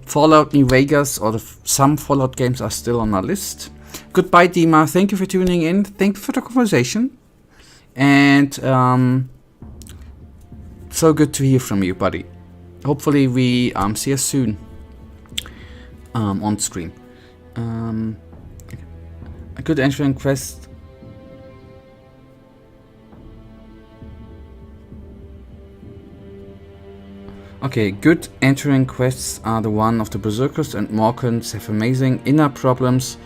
Fallout New Vegas, or some Fallout games are still on my list. Goodbye, Dima. Thank you for tuning in. Thank you for the conversation. And so good to hear from you, buddy. Hopefully we see us soon on stream. A good entering quest. Okay, good entering quests are the one of the Berserkers and Morkans have amazing inner problems.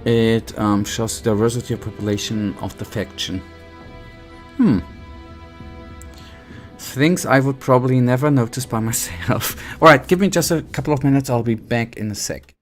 It shows the diversity of population of the faction. Things I would probably never notice by myself. Alright, give me just a couple of minutes, I'll be back in a sec.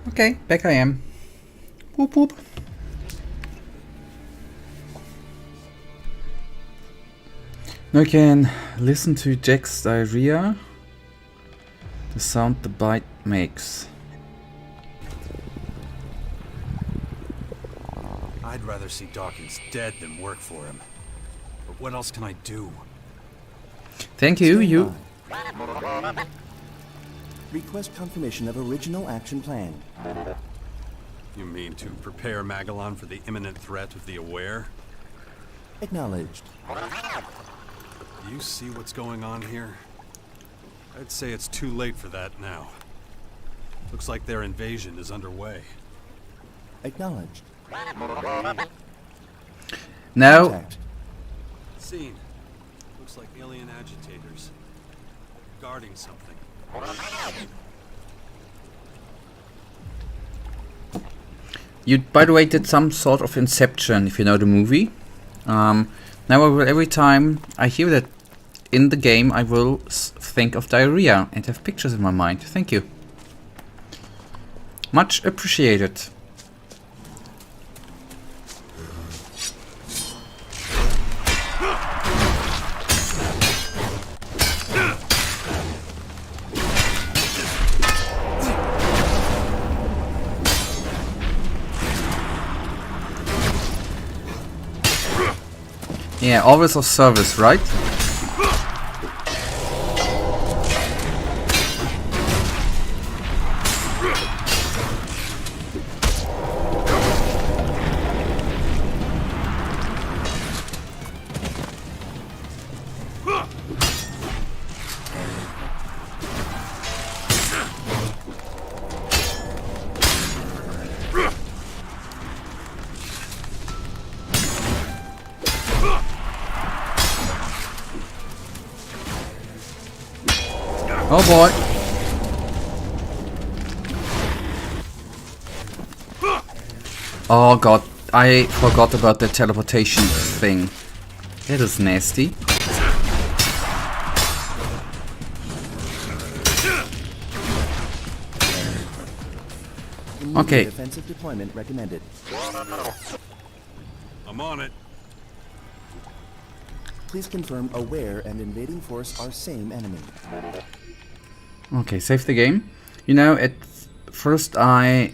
Okay, back I am. Whoop whoop. Now you can listen to Jack's diarrhea. The sound the bite makes. I'd rather see Dawkins dead than work for him. But what else can I do? Thank you, you. Request confirmation of original action plan. You mean to prepare Magellan for the imminent threat of the Aware? Acknowledged. Do you see what's going on here? I'd say it's too late for that now. Looks like their invasion is underway. Acknowledged. Now, Contact. Seen. Looks like alien agitators. Guarding something. you by the way did some sort of Inception, if you know the movie. Now I will, every time I hear that in the game, I will think of diarrhea and have pictures in my mind. Thank you. Much appreciated. Yeah, always of service, right? Oh boy. Oh god, I forgot about the teleportation thing. That is nasty. Okay. Defensive deployment recommended. I'm on it. Please confirm Aware and invading force are same enemy. Okay, save the game. You know, at first I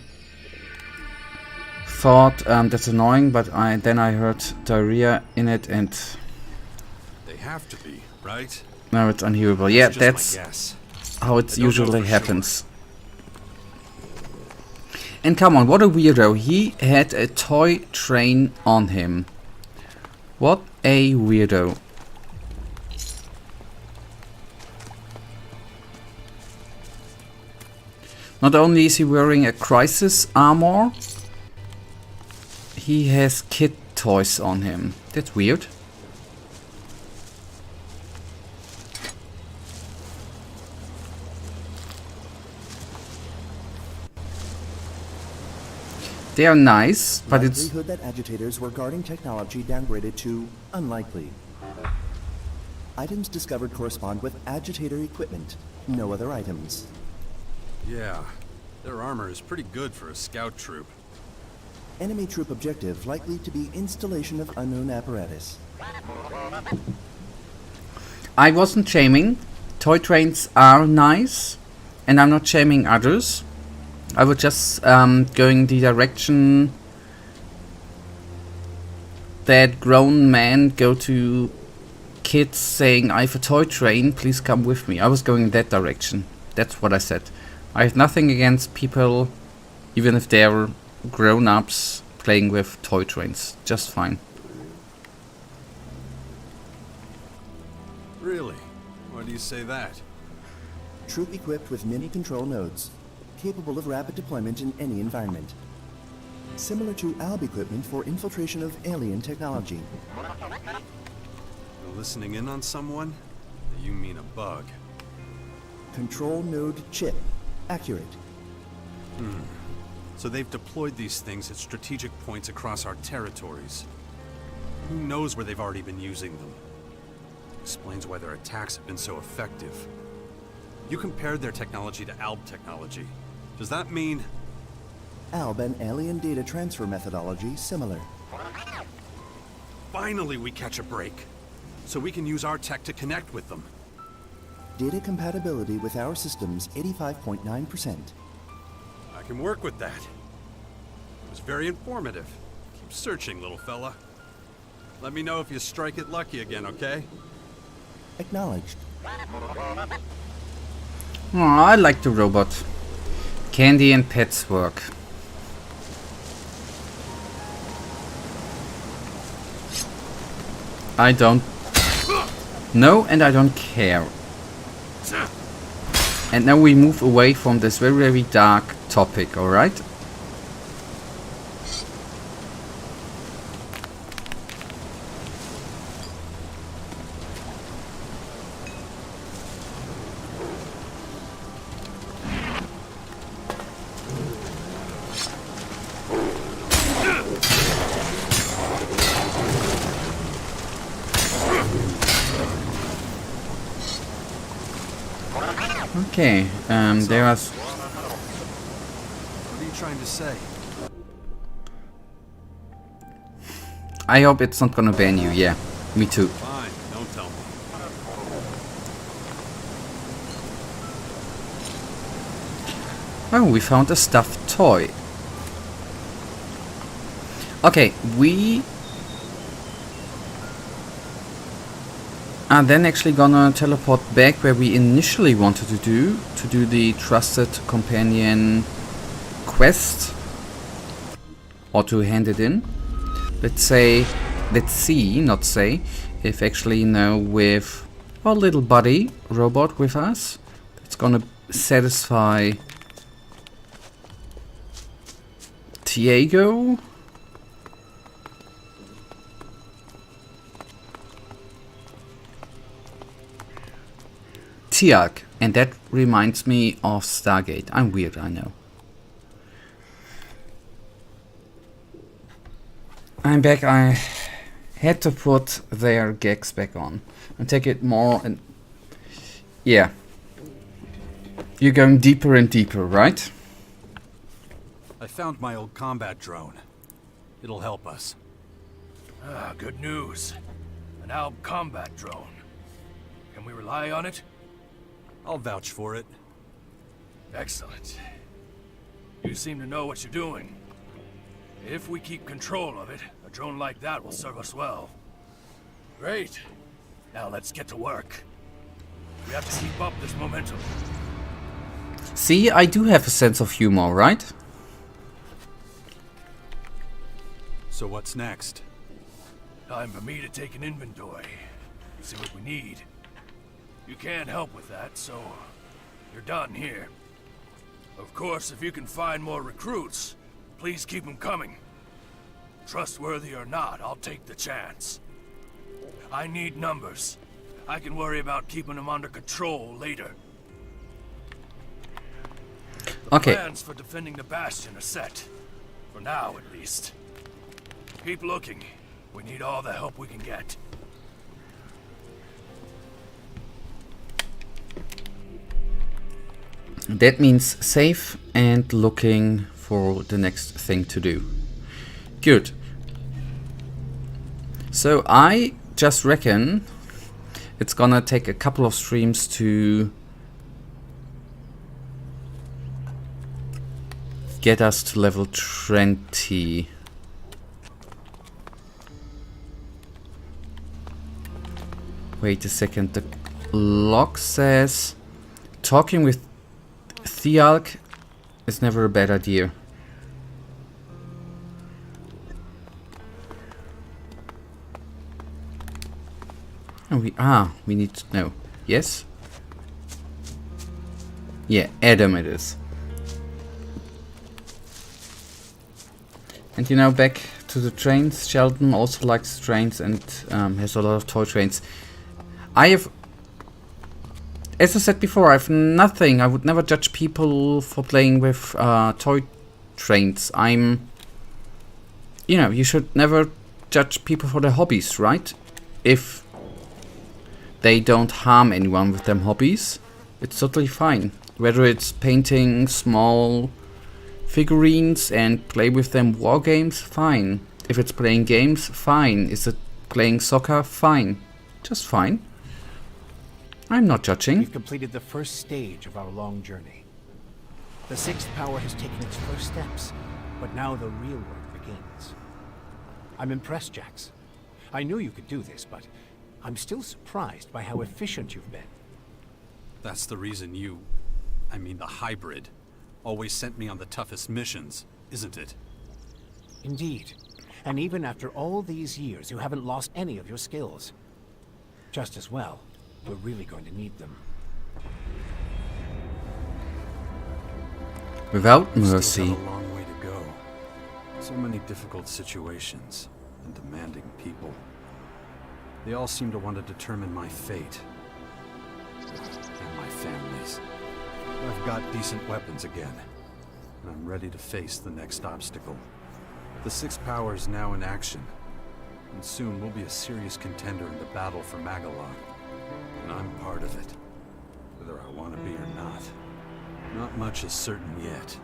thought that's annoying, but then I heard diarrhea in it, and They have to be, right? now it's unhearable. Yeah, Just that's my guess. how it I don't know usually for happens. And come on, what a weirdo. He had a toy train on him. What a weirdo. Not only is he wearing a crisis armor, he has kid toys on him. That's weird. They are nice, but it's... Likelihood that agitators were guarding technology downgraded to unlikely. Items discovered correspond with agitator equipment, no other items. Yeah, their armor is pretty good for a scout troop. Enemy troop objective likely to be installation of unknown apparatus. I wasn't shaming. Toy trains are nice, and I'm not shaming others. I was just going the direction that grown men go to kids saying, I have a toy train, please come with me. I was going in that direction. That's what I said. I have nothing against people, even if they're grown-ups, playing with toy trains. Just fine. Really? Why do you say that? Troop equipped with mini control nodes, capable of rapid deployment in any environment. Similar to ALB equipment for infiltration of alien technology. You're listening in on someone? You mean a bug. Control node chip. Accurate. So they've deployed these things at strategic points across our territories. Who knows where they've already been using them? Explains why their attacks have been so effective. You compared their technology to ALB technology. Does that mean... ALB and alien data transfer methodology similar. Finally we catch a break. So we can use our tech to connect with them. Data compatibility with our systems 85.9%. I can work with that. It was very informative. Keep searching, little fella. Let me know if you strike it lucky again, okay? Acknowledged. Oh, I like the robot. Candy and pets work. I don't know and I don't care. And now we move away from this very, very dark topic, alright? Okay, there was... What are you trying to say? I hope it's not gonna ban you, yeah. Me too. Fine, don't tell me. Oh, we found a stuffed toy. Okay, we are then actually gonna teleport back where we initially wanted to do the trusted companion quest, or to hand it in. Let's see, not say, if actually now with our little buddy robot with us, it's gonna satisfy Tiago. Tiag, and that reminds me of Stargate. I'm weird, I know. I'm back. I had to put their gags back on and take it more and... Yeah. You're going deeper and deeper, right? I found my old combat drone. It'll help us. Ah, good news. An ALB combat drone. Can we rely on it? I'll vouch for it. Excellent. You seem to know what you're doing. If we keep control of it, a drone like that will serve us well. Great. Now let's get to work. We have to keep up this momentum. See, I do have a sense of humor, right? So what's next? Time for me to take an inventory. See what we need. You can't help with that, so you're done here. Of course, if you can find more recruits, please keep them coming. Trustworthy or not, I'll take the chance. I need numbers. I can worry about keeping them under control later. Okay. Plans for defending the Bastion are set. For now, at least. Keep looking. We need all the help we can get. That means safe and looking for the next thing to do. Good. So I just reckon it's gonna take a couple of streams to get us to level 20. Wait a second, the log says talking with Thialk is never a bad idea. Oh, we need to know. Yes? Yeah, Adam it is. And you know, back to the trains, Sheldon also likes trains and has a lot of toy trains. I have, as I said before, I have nothing. I would never judge people for playing with toy trains. You know, you should never judge people for their hobbies, right? If they don't harm anyone with them hobbies, it's totally fine. Whether it's painting small figurines and play with them war games, fine. If it's playing games, fine. Is it playing soccer? Fine. Just fine. I'm not judging. We've completed the first stage of our long journey. The sixth power has taken its first steps, but now the real work begins. I'm impressed, Jax. I knew you could do this, but I'm still surprised by how efficient you've been. That's the reason the hybrid, always sent me on the toughest missions, isn't it? Indeed. And even after all these years, you haven't lost any of your skills. Just as well, we're really going to need them. Without Still mercy. got a long way to go. So many difficult situations and demanding people. They all seem to want to determine my fate. And my family's. I've got decent weapons again, and I'm ready to face the next obstacle. The sixth power is now in action, and soon we'll be a serious contender in the battle for Magalon. And I'm part of it, whether I want to be or not. Not much is certain yet.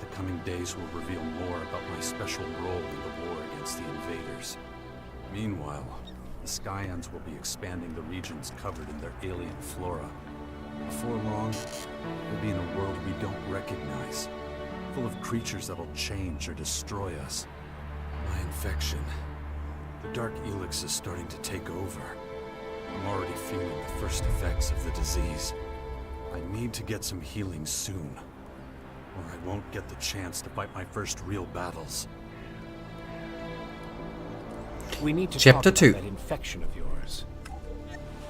The coming days will reveal more about my special role in the war against the invaders. Meanwhile, the Skyans will be expanding the regions covered in their alien flora. Before long, we'll be in a world we don't recognize, full of creatures that'll change or destroy us. My infection. The dark Elex is starting to take over. I'm already feeling the first effects of the disease. I need to get some healing soon, or I won't get the chance to fight my first real battles. We need to Chapter talk 2. about that infection of yours.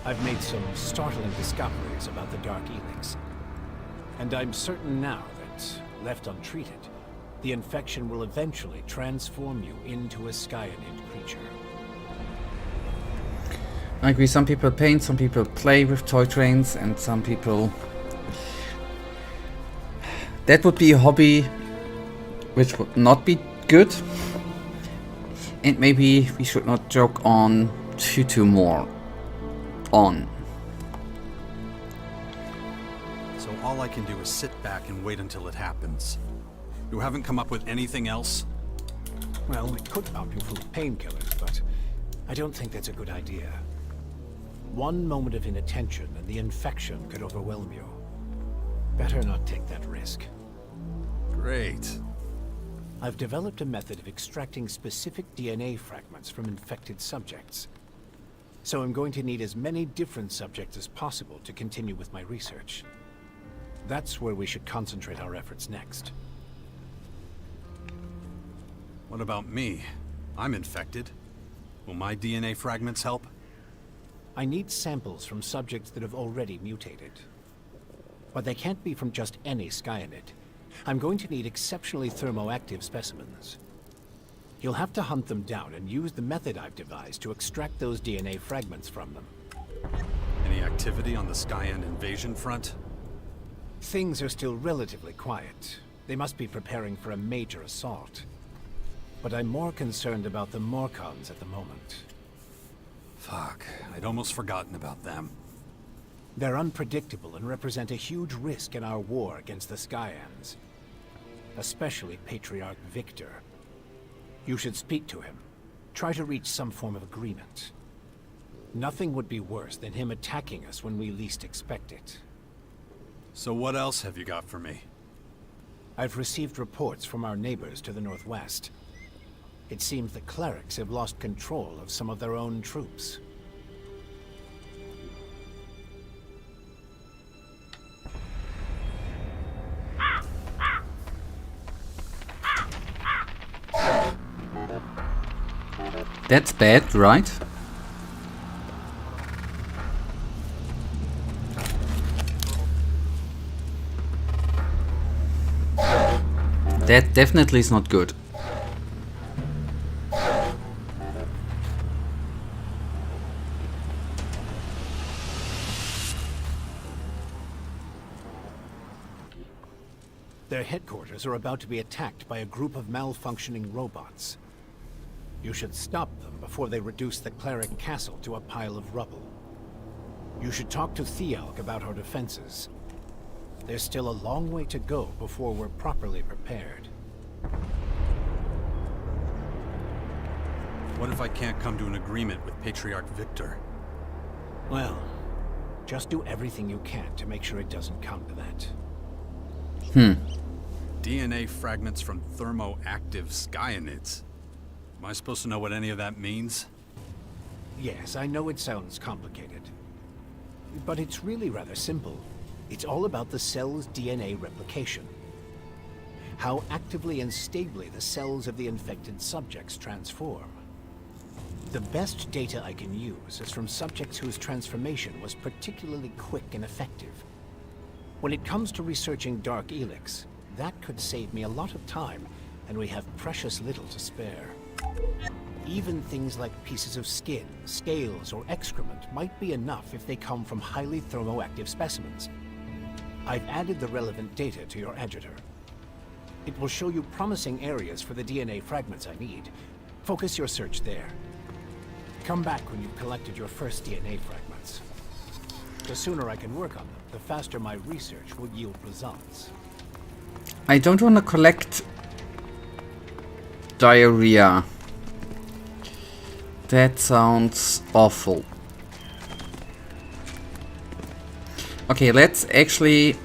I've made some startling discoveries about the Dark Elex. And I'm certain now that, left untreated, the infection will eventually transform you into a Skyanid creature. I agree, some people paint, some people play with toy trains, and some people... That would be a hobby which would not be good. And maybe we should not joke on too more. On. So all I can do is sit back and wait until it happens. You haven't come up with anything else? Well, we could pump you full of painkillers, but I don't think that's a good idea. One moment of inattention and the infection could overwhelm you. Better not take that risk. Great. I've developed a method of extracting specific DNA fragments from infected subjects. So I'm going to need as many different subjects as possible to continue with my research. That's where we should concentrate our efforts next. What about me? I'm infected. Will my DNA fragments help? I need samples from subjects that have already mutated. But they can't be from just any Skyanid. I'm going to need exceptionally thermoactive specimens. You'll have to hunt them down and use the method I've devised to extract those DNA fragments from them. Any activity on the Skyan invasion front? Things are still relatively quiet. They must be preparing for a major assault. But I'm more concerned about the Morcons at the moment. Fuck, I'd almost forgotten about them. They're unpredictable and represent a huge risk in our war against the Skyans. Especially Patriarch Victor. You should speak to him. Try to reach some form of agreement. Nothing would be worse than him attacking us when we least expect it. So what else have you got for me? I've received reports from our neighbors to the northwest. It seems the clerics have lost control of some of their own troops. That's bad, right? That definitely is not good. Their headquarters are about to be attacked by a group of malfunctioning robots. You should stop them before they reduce the cleric castle to a pile of rubble. You should talk to Thialk about our defenses. there's still a long way to go before we're properly prepared. What if I can't come to an agreement with Patriarch Victor? Well, just do everything you can to make sure it doesn't come to that. DNA fragments from thermoactive skyanids. Am I supposed to know what any of that means? Yes, I know it sounds complicated. But it's really rather simple. It's all about the cell's DNA replication. How actively and stably the cells of the infected subjects transform. The best data I can use is from subjects whose transformation was particularly quick and effective. When it comes to researching Dark Elex, that could save me a lot of time, and we have precious little to spare. Even things like pieces of skin, scales, or excrement might be enough if they come from highly thermoactive specimens. I've added the relevant data to your editor. It will show you promising areas for the DNA fragments I need. Focus your search there. Come back when you've collected your first DNA fragments. The sooner I can work on them, the faster my research will yield results. I don't want to collect diarrhea. That sounds awful. Okay, let's actually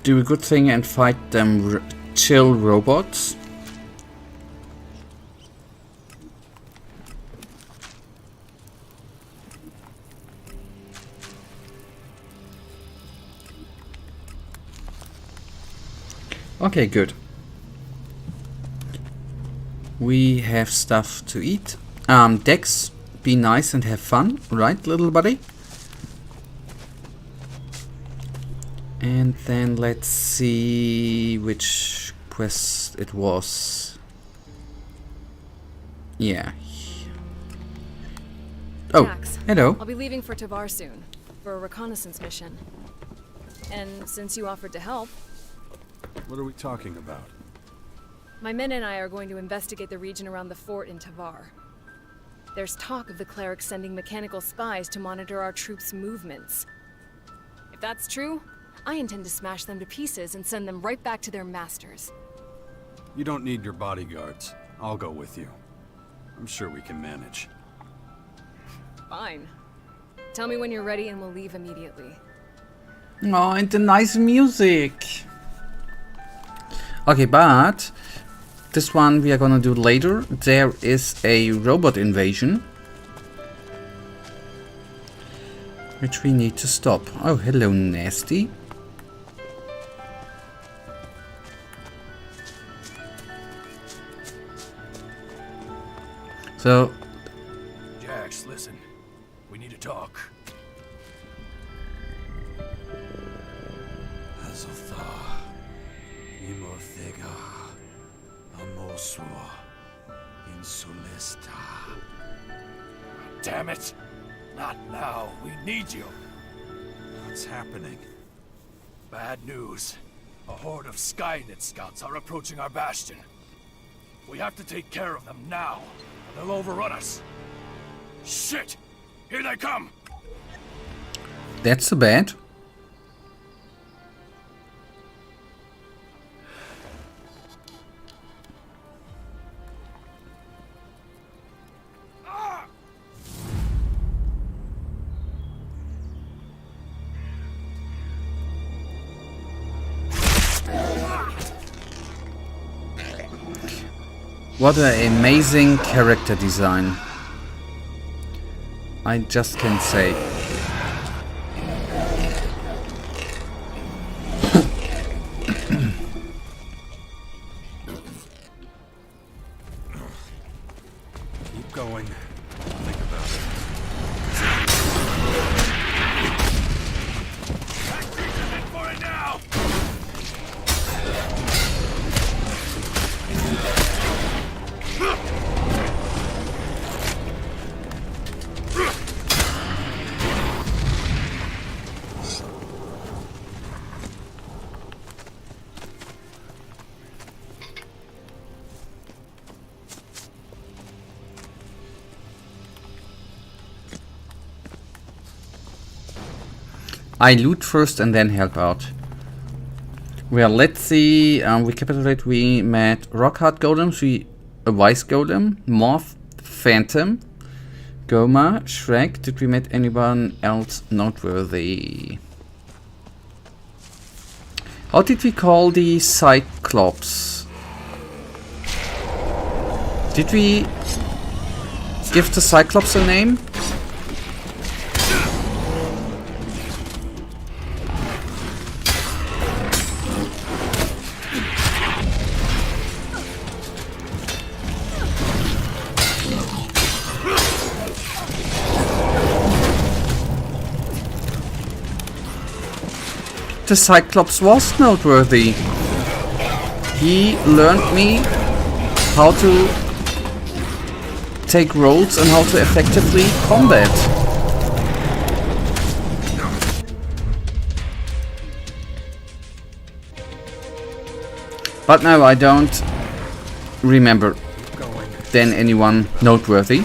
do a good thing and fight them chill robots. Okay, good. We have stuff to eat. Dex, be nice and have fun, right, little buddy? And then let's see which quest it was. Yeah. Oh, Jax, hello. I'll be leaving for Tavar soon, for a reconnaissance mission. And since you offered to help... What are we talking about? My men and I are going to investigate the region around the fort in Tavar. There's talk of the clerics sending mechanical spies to monitor our troops' movements. If that's true, I intend to smash them to pieces and send them right back to their masters. You don't need your bodyguards. I'll go with you. I'm sure we can manage. Fine. Tell me when you're ready and we'll leave immediately. Oh, and the nice music. Okay, but this one we are gonna do later. There is a robot invasion, which we need to stop. Oh, hello, nasty. So, Jax, listen. We need to talk. Damn it! Not now. We need you. What's happening? Bad news. A horde of Skynet scouts are approaching our bastion. We have to take care of them now, or they'll overrun us. Shit! Here they come! that's so bad. What an amazing character design. I just can say. Keep going. Think about it. In for it now! I loot first and then help out. Well, let's see. Recapitulate. We met Rockhard Golem, a Wise Golem, Morph, Phantom, Goma, Shrek. Did we meet anyone else noteworthy? How did we call the Cyclops? Did we give the Cyclops a name? The Cyclops was noteworthy. He learned me how to take roles and how to effectively combat. But no, I don't remember then anyone noteworthy.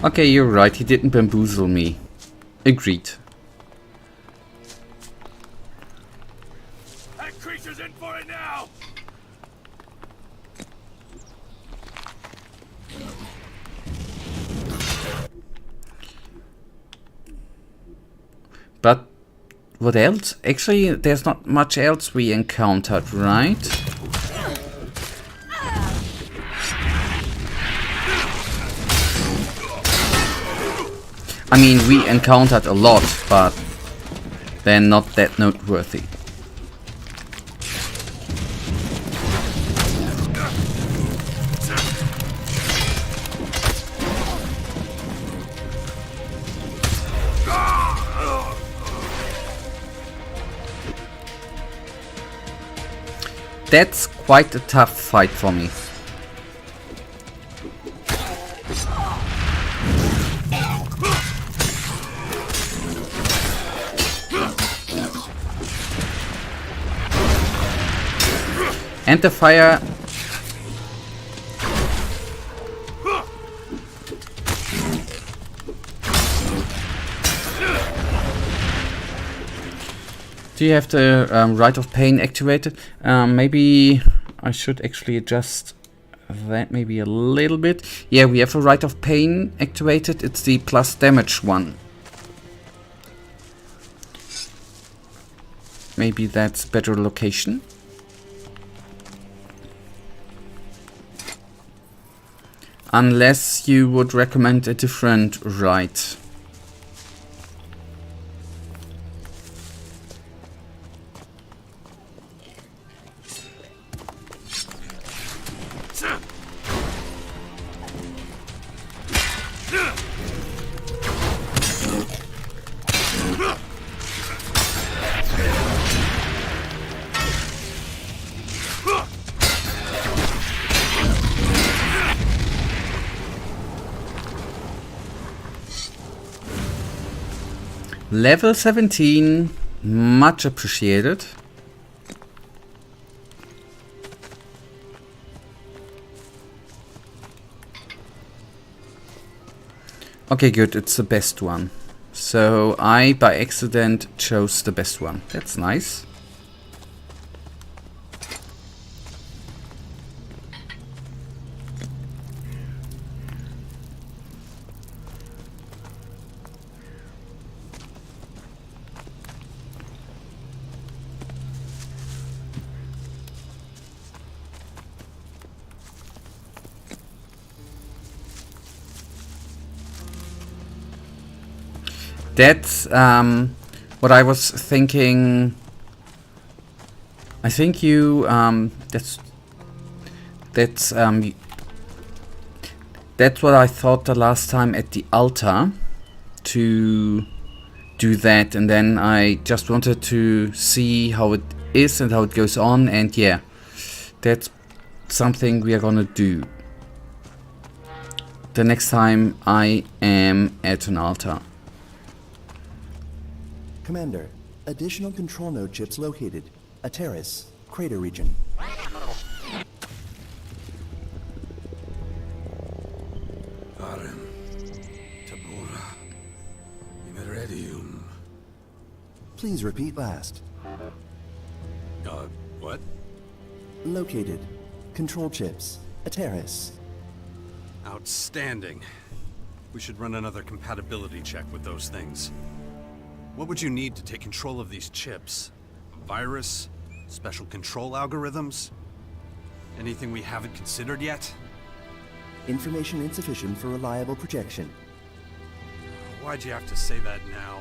Okay, you're right, he didn't bamboozle me. Agreed. That creature's in for it now! But what else? Actually, there's not much else we encountered, right? I mean, we encountered a lot, but they're not that noteworthy. That's quite a tough fight for me. And the fire. Do you have the Rite of Pain activated? Maybe I should actually adjust that maybe a little bit. Yeah, we have a Rite of Pain activated. It's the plus damage one. Maybe that's better location. Unless you would recommend a different rite. Level 17, much appreciated. Okay, good, it's the best one. So I, by accident, chose the best one. That's nice. That's what I was thinking. I think you that's what I thought the last time at the altar, to do that, and then I just wanted to see how it is and how it goes on, and yeah, that's something we are gonna do. the next time I am at an altar. Commander, additional control node chips located. A terrace, crater region. Arem, Tabora, Imeredium. Please repeat last. What? Located. Control chips. A terrace. Outstanding. We should run another compatibility check with those things. What would you need to take control of these chips? A virus? Special control algorithms? Anything we haven't considered yet? Information insufficient for reliable projection. Why'd you have to say that now?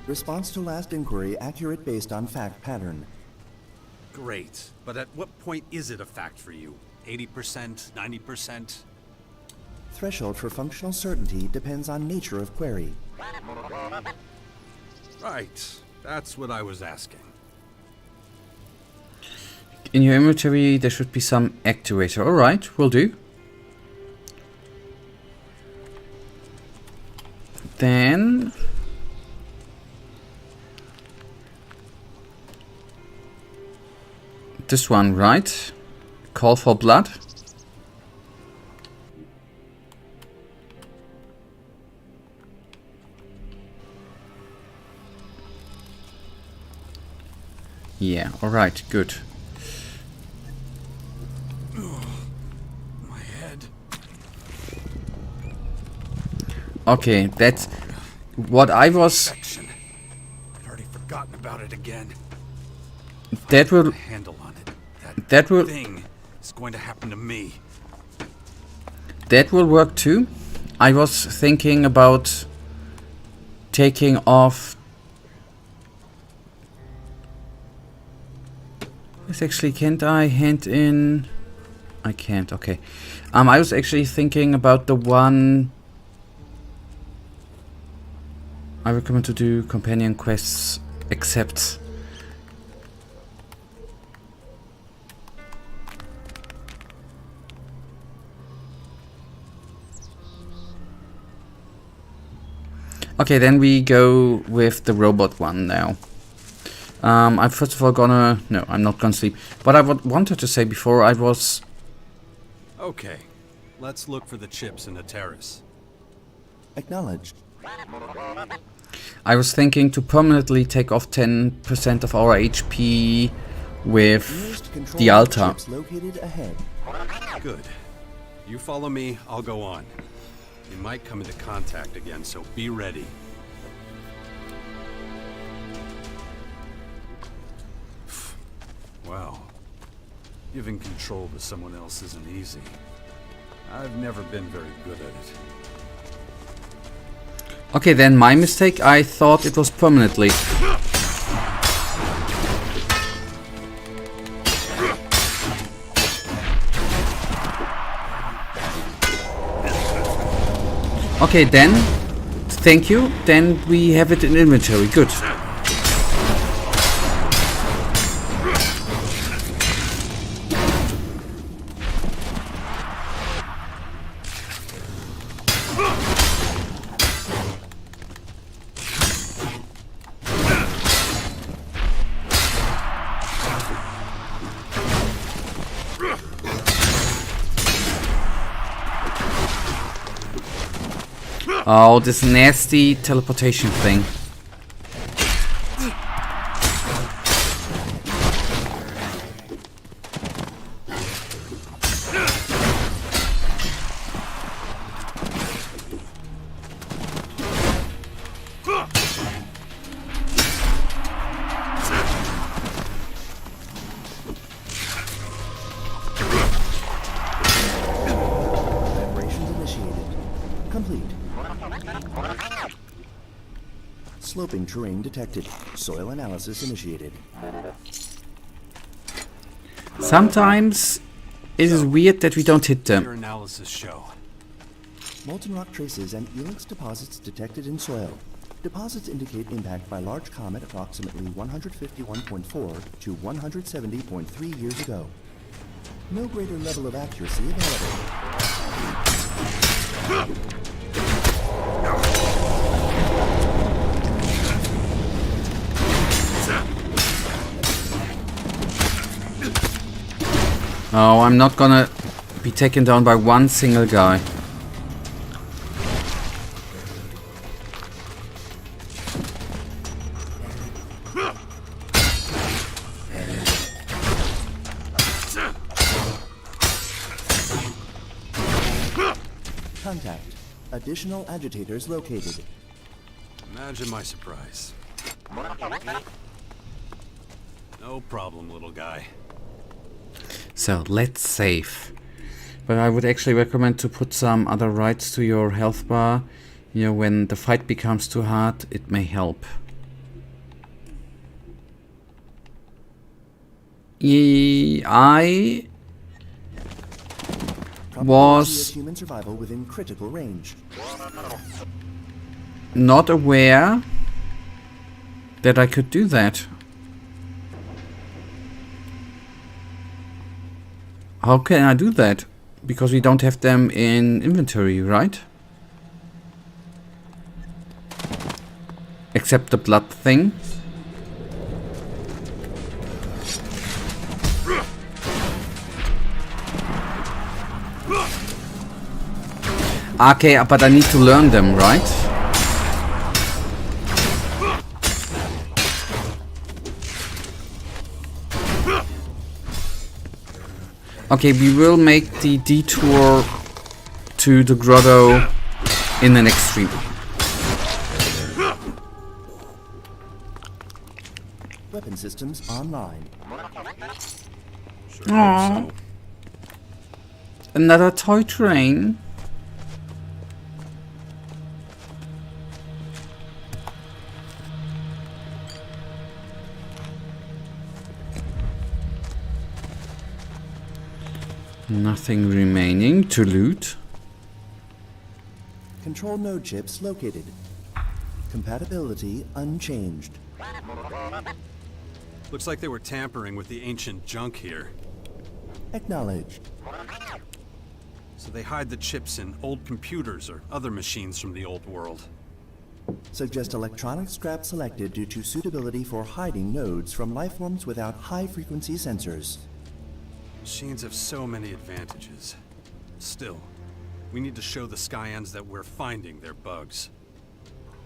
Response to last inquiry accurate based on fact pattern. Great, but at what point is it a fact for you? 80%? 90%? Threshold for functional certainty depends on nature of query. Right, that's what I was asking. In your inventory there should be some actuator. Alright, will do. Then... this one, right? Call for blood. Yeah, alright, good. My head. Okay, that's what I was... I'd already forgotten about it again. That will... Handle on it. That will... thing is going to happen to me. That will work too. I was thinking about taking off... Yes, actually, can't I hand in... I can't, okay. I was actually thinking about the one... I recommend to do companion quests, except... Okay, then we go with the robot one now. I'm first of all gonna... No, I'm not gonna sleep. What I wanted to say before I was... Okay, let's look for the chips in the terrace. Acknowledged. I was thinking to permanently take off 10% of our HP with the altar. Located ahead. Good. You follow me, I'll go on. You might come into contact again, so be ready. Wow. Giving control to someone else isn't easy. I've never been very good at it. Okay, then my mistake. I thought it was permanently. Okay, then, thank you. Then we have it in inventory. Good. Oh, this nasty teleportation thing. Operations initiated. Complete. Sloping terrain detected. Soil analysis initiated. Sometimes it is weird that we don't hit Your them. analysis show. Molten rock traces and Elex deposits detected in soil. Deposits indicate impact by large comet approximately 151.4 to 170.3 years ago. No greater level of accuracy available. Oh, I'm not gonna be taken down by one single guy. Contact. Additional agitators located. Imagine my surprise. No problem, little guy. So, let's save. But I would actually recommend to put some other rights to your health bar. You know, when the fight becomes too hard, it may help. I was human survival within critical range. not aware that I could do that. How can I do that? Because we don't have them in inventory, right? Except the blood thing. Okay, but I need to learn them, right? Okay, we will make the detour to the grotto in the next stream. Weapon systems online. Aww. Another toy train. Nothing remaining to loot. Control node chips located. Compatibility unchanged. Looks like they were tampering with the ancient junk here. Acknowledged. So they hide the chips in old computers or other machines from the old world. Suggest electronic scrap selected due to suitability for hiding nodes from lifeforms without high-frequency sensors. Machines have so many advantages. Still, we need to show the Skyans that we're finding their bugs.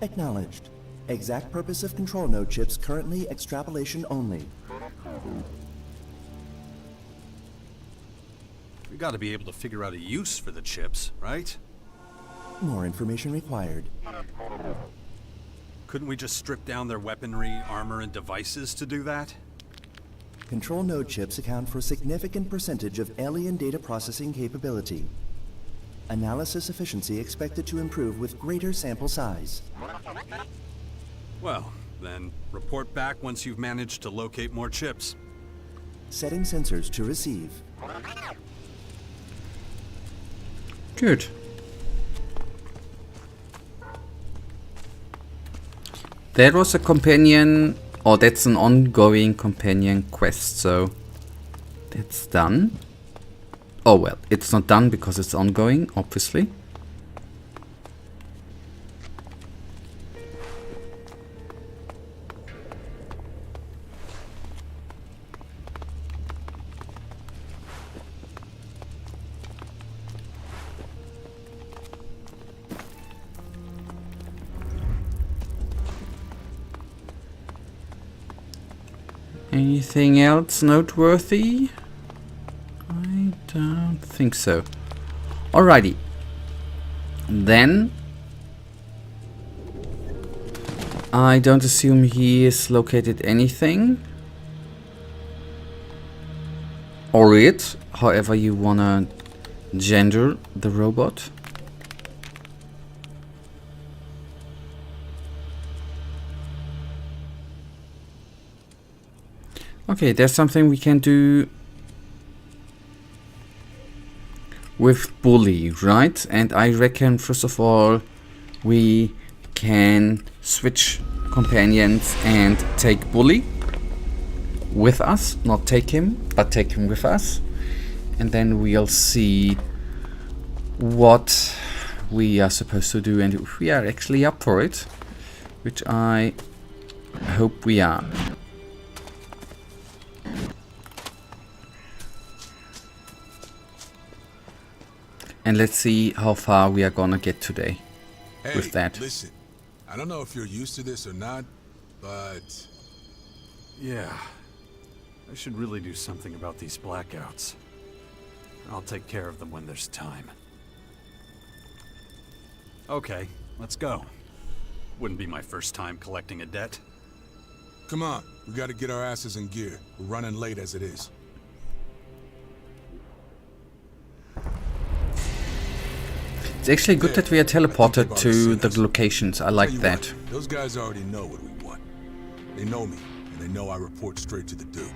Acknowledged. Exact purpose of control node chips currently extrapolation only. We gotta be able to figure out a use for the chips, right? More information required. Couldn't we just strip down their weaponry, armor, and devices to do that? Control node chips account for a significant percentage of alien data processing capability. Analysis efficiency expected to improve with greater sample size. Well, then report back once you've managed to locate more chips. Setting sensors to receive. Good. That was a companion, or that's an ongoing companion quest, so that's done. Oh well, it's not done because it's ongoing, obviously. Anything else noteworthy? I don't think so. Alrighty. Then I don't assume he is located anything. Or it, however you wanna gender the robot. Okay, there's something we can do with Bully, right? And I reckon, first of all, we can switch companions and take Bully with us. Not take him, but take him with us. And then we'll see what we are supposed to do, and if we are actually up for it, which I hope we are. And let's see how far we are gonna get today with that. Listen, I don't know if you're used to this or not, but Yeah. I should really do something about these blackouts. I'll take care of them when there's time. Okay, let's go. Wouldn't be my first time collecting a debt. come on, we gotta get our asses in gear. We're running late as it is. It's actually good that we are teleported about to it, the Silas. locations. I Tell like you that. what, those guys already know what we want. They know me, and they know I report straight to the Duke.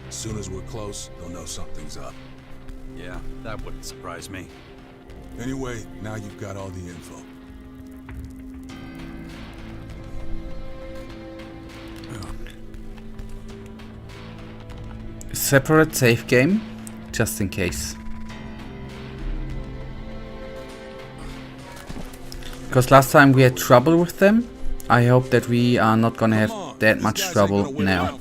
As soon as we're close, they'll know something's up. Yeah, that wouldn't surprise me. Anyway, now you've got all the info. Separate save game, just in case. Because last time we had trouble with them. I hope that we are not gonna have that much trouble now.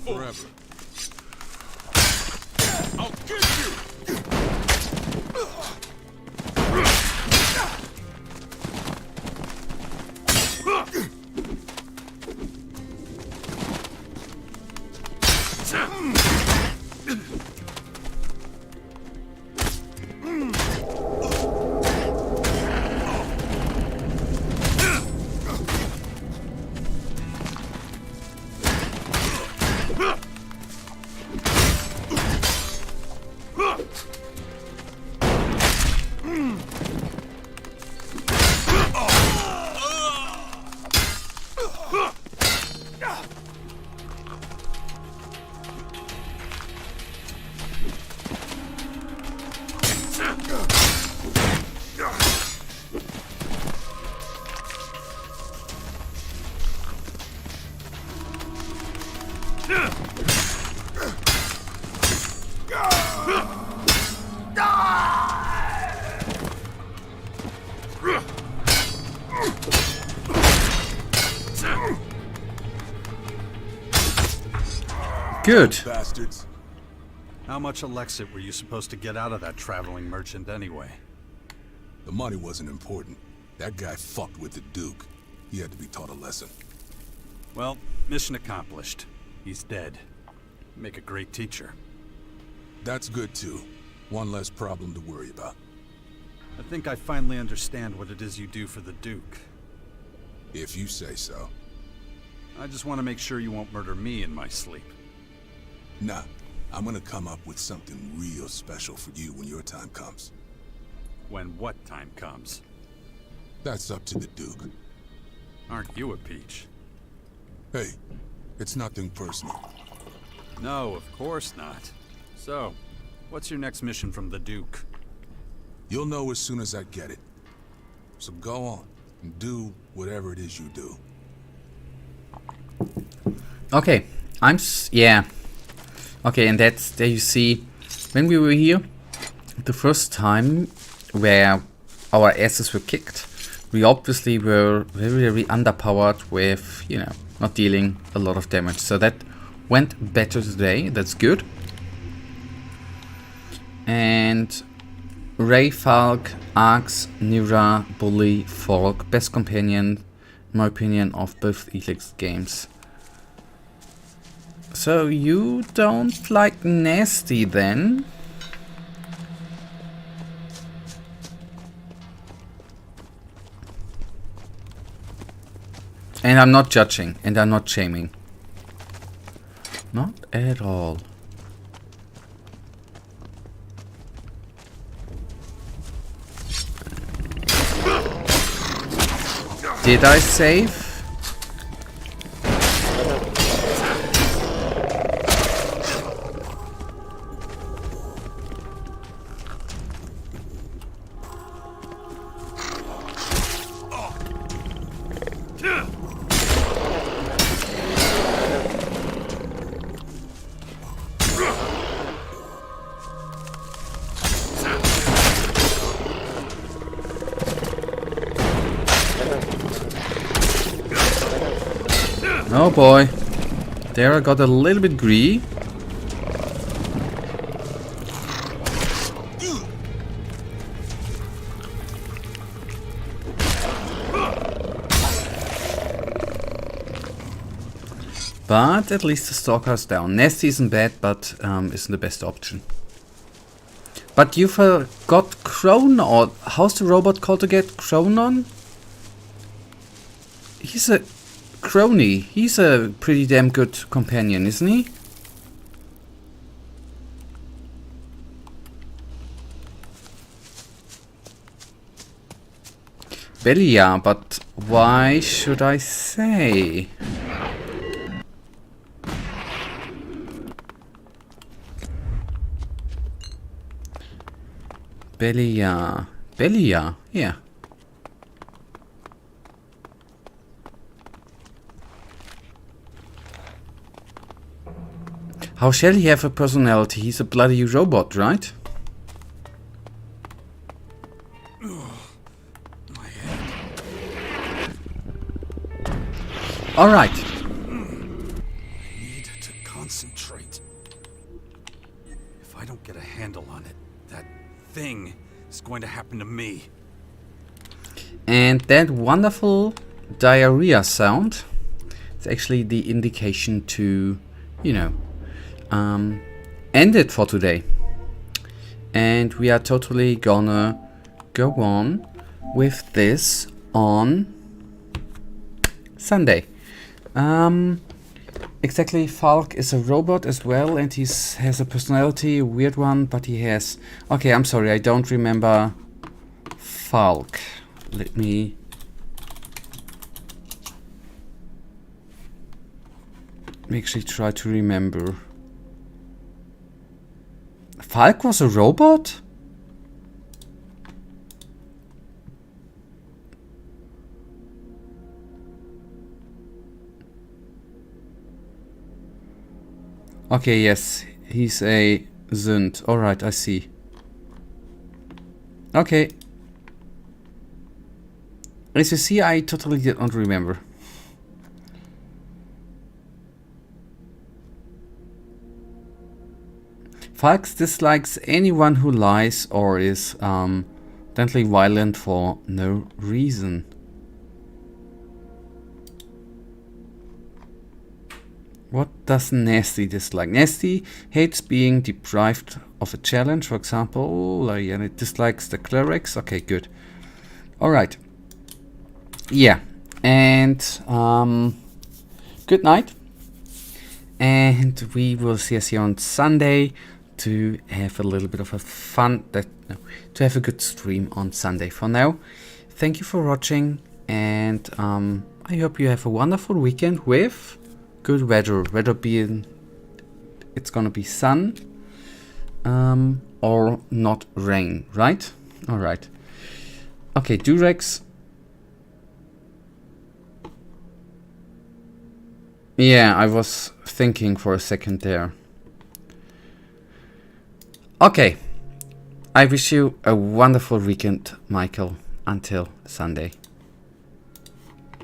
Good. Bastards. How much Alexit were you supposed to get out of that traveling merchant anyway? The money wasn't important. That guy fucked with the Duke. He had to be taught a lesson. Well, mission accomplished. He's dead. Make a great teacher. That's good too. One less problem to worry about. I think I finally understand what it is you do for the Duke. If you say so. I just want to make sure you won't murder me in my sleep. Nah, I'm gonna come up with something real special for you when your time comes. When what time comes? That's up to the Duke. Aren't you a peach? Hey, it's nothing personal. No, of course not. So, what's your next mission from the Duke? You'll know as soon as I get it. So go on and do whatever it is you do. Okay, yeah. Okay, and that's, there you see, when we were here, the first time where our asses were kicked, we obviously were very, very underpowered with, you know, not dealing a lot of damage. So that went better today, that's good. And Ray, Falk, Arx, Nira, Bully, Falk, best companion, in my opinion, of both Elex games. So you don't like nasty then? And I'm not judging, and I'm not shaming. Not at all. Did I save? Oh boy. There I got a little bit greedy. But at least the stalker's down. Nasty isn't bad, but isn't the best option. But you forgot Cronon. How's the robot called again? Cronon? He's a crony. He's a pretty damn good companion, isn't he? Belia, but why should I say? Belia. Belia, yeah. How shall he have a personality? He's a bloody robot, right? Alright. I need to concentrate. If I don't get a handle on it, that thing is going to happen to me. And that wonderful diarrhea sound is actually the indication to, you know, end it for today. And we are totally gonna go on with this on Sunday. Exactly, Falk is a robot as well, and he has a personality, a weird one, but he has... Okay, I'm sorry, I don't remember Falk. Let me... actually try to remember. Falk was a robot? Okay, yes, he's a Zund. Alright, I see. Okay. As you see, I totally did not remember. Falx dislikes anyone who lies or is deadly violent for no reason. What does Nasty dislike? Nasty hates being deprived of a challenge, for example. Yeah, it dislikes the clerics. Okay, good. Alright. Yeah. And good night. And we will see us here on Sunday to have a little bit of a to have a good stream on Sunday. For now, thank you for watching, and I hope you have a wonderful weekend with good weather. Whether being it's gonna be sun or not rain, right? All right. Okay, Durex. Yeah, I was thinking for a second there. Okay. I wish you a wonderful weekend, Michael. Until Sunday.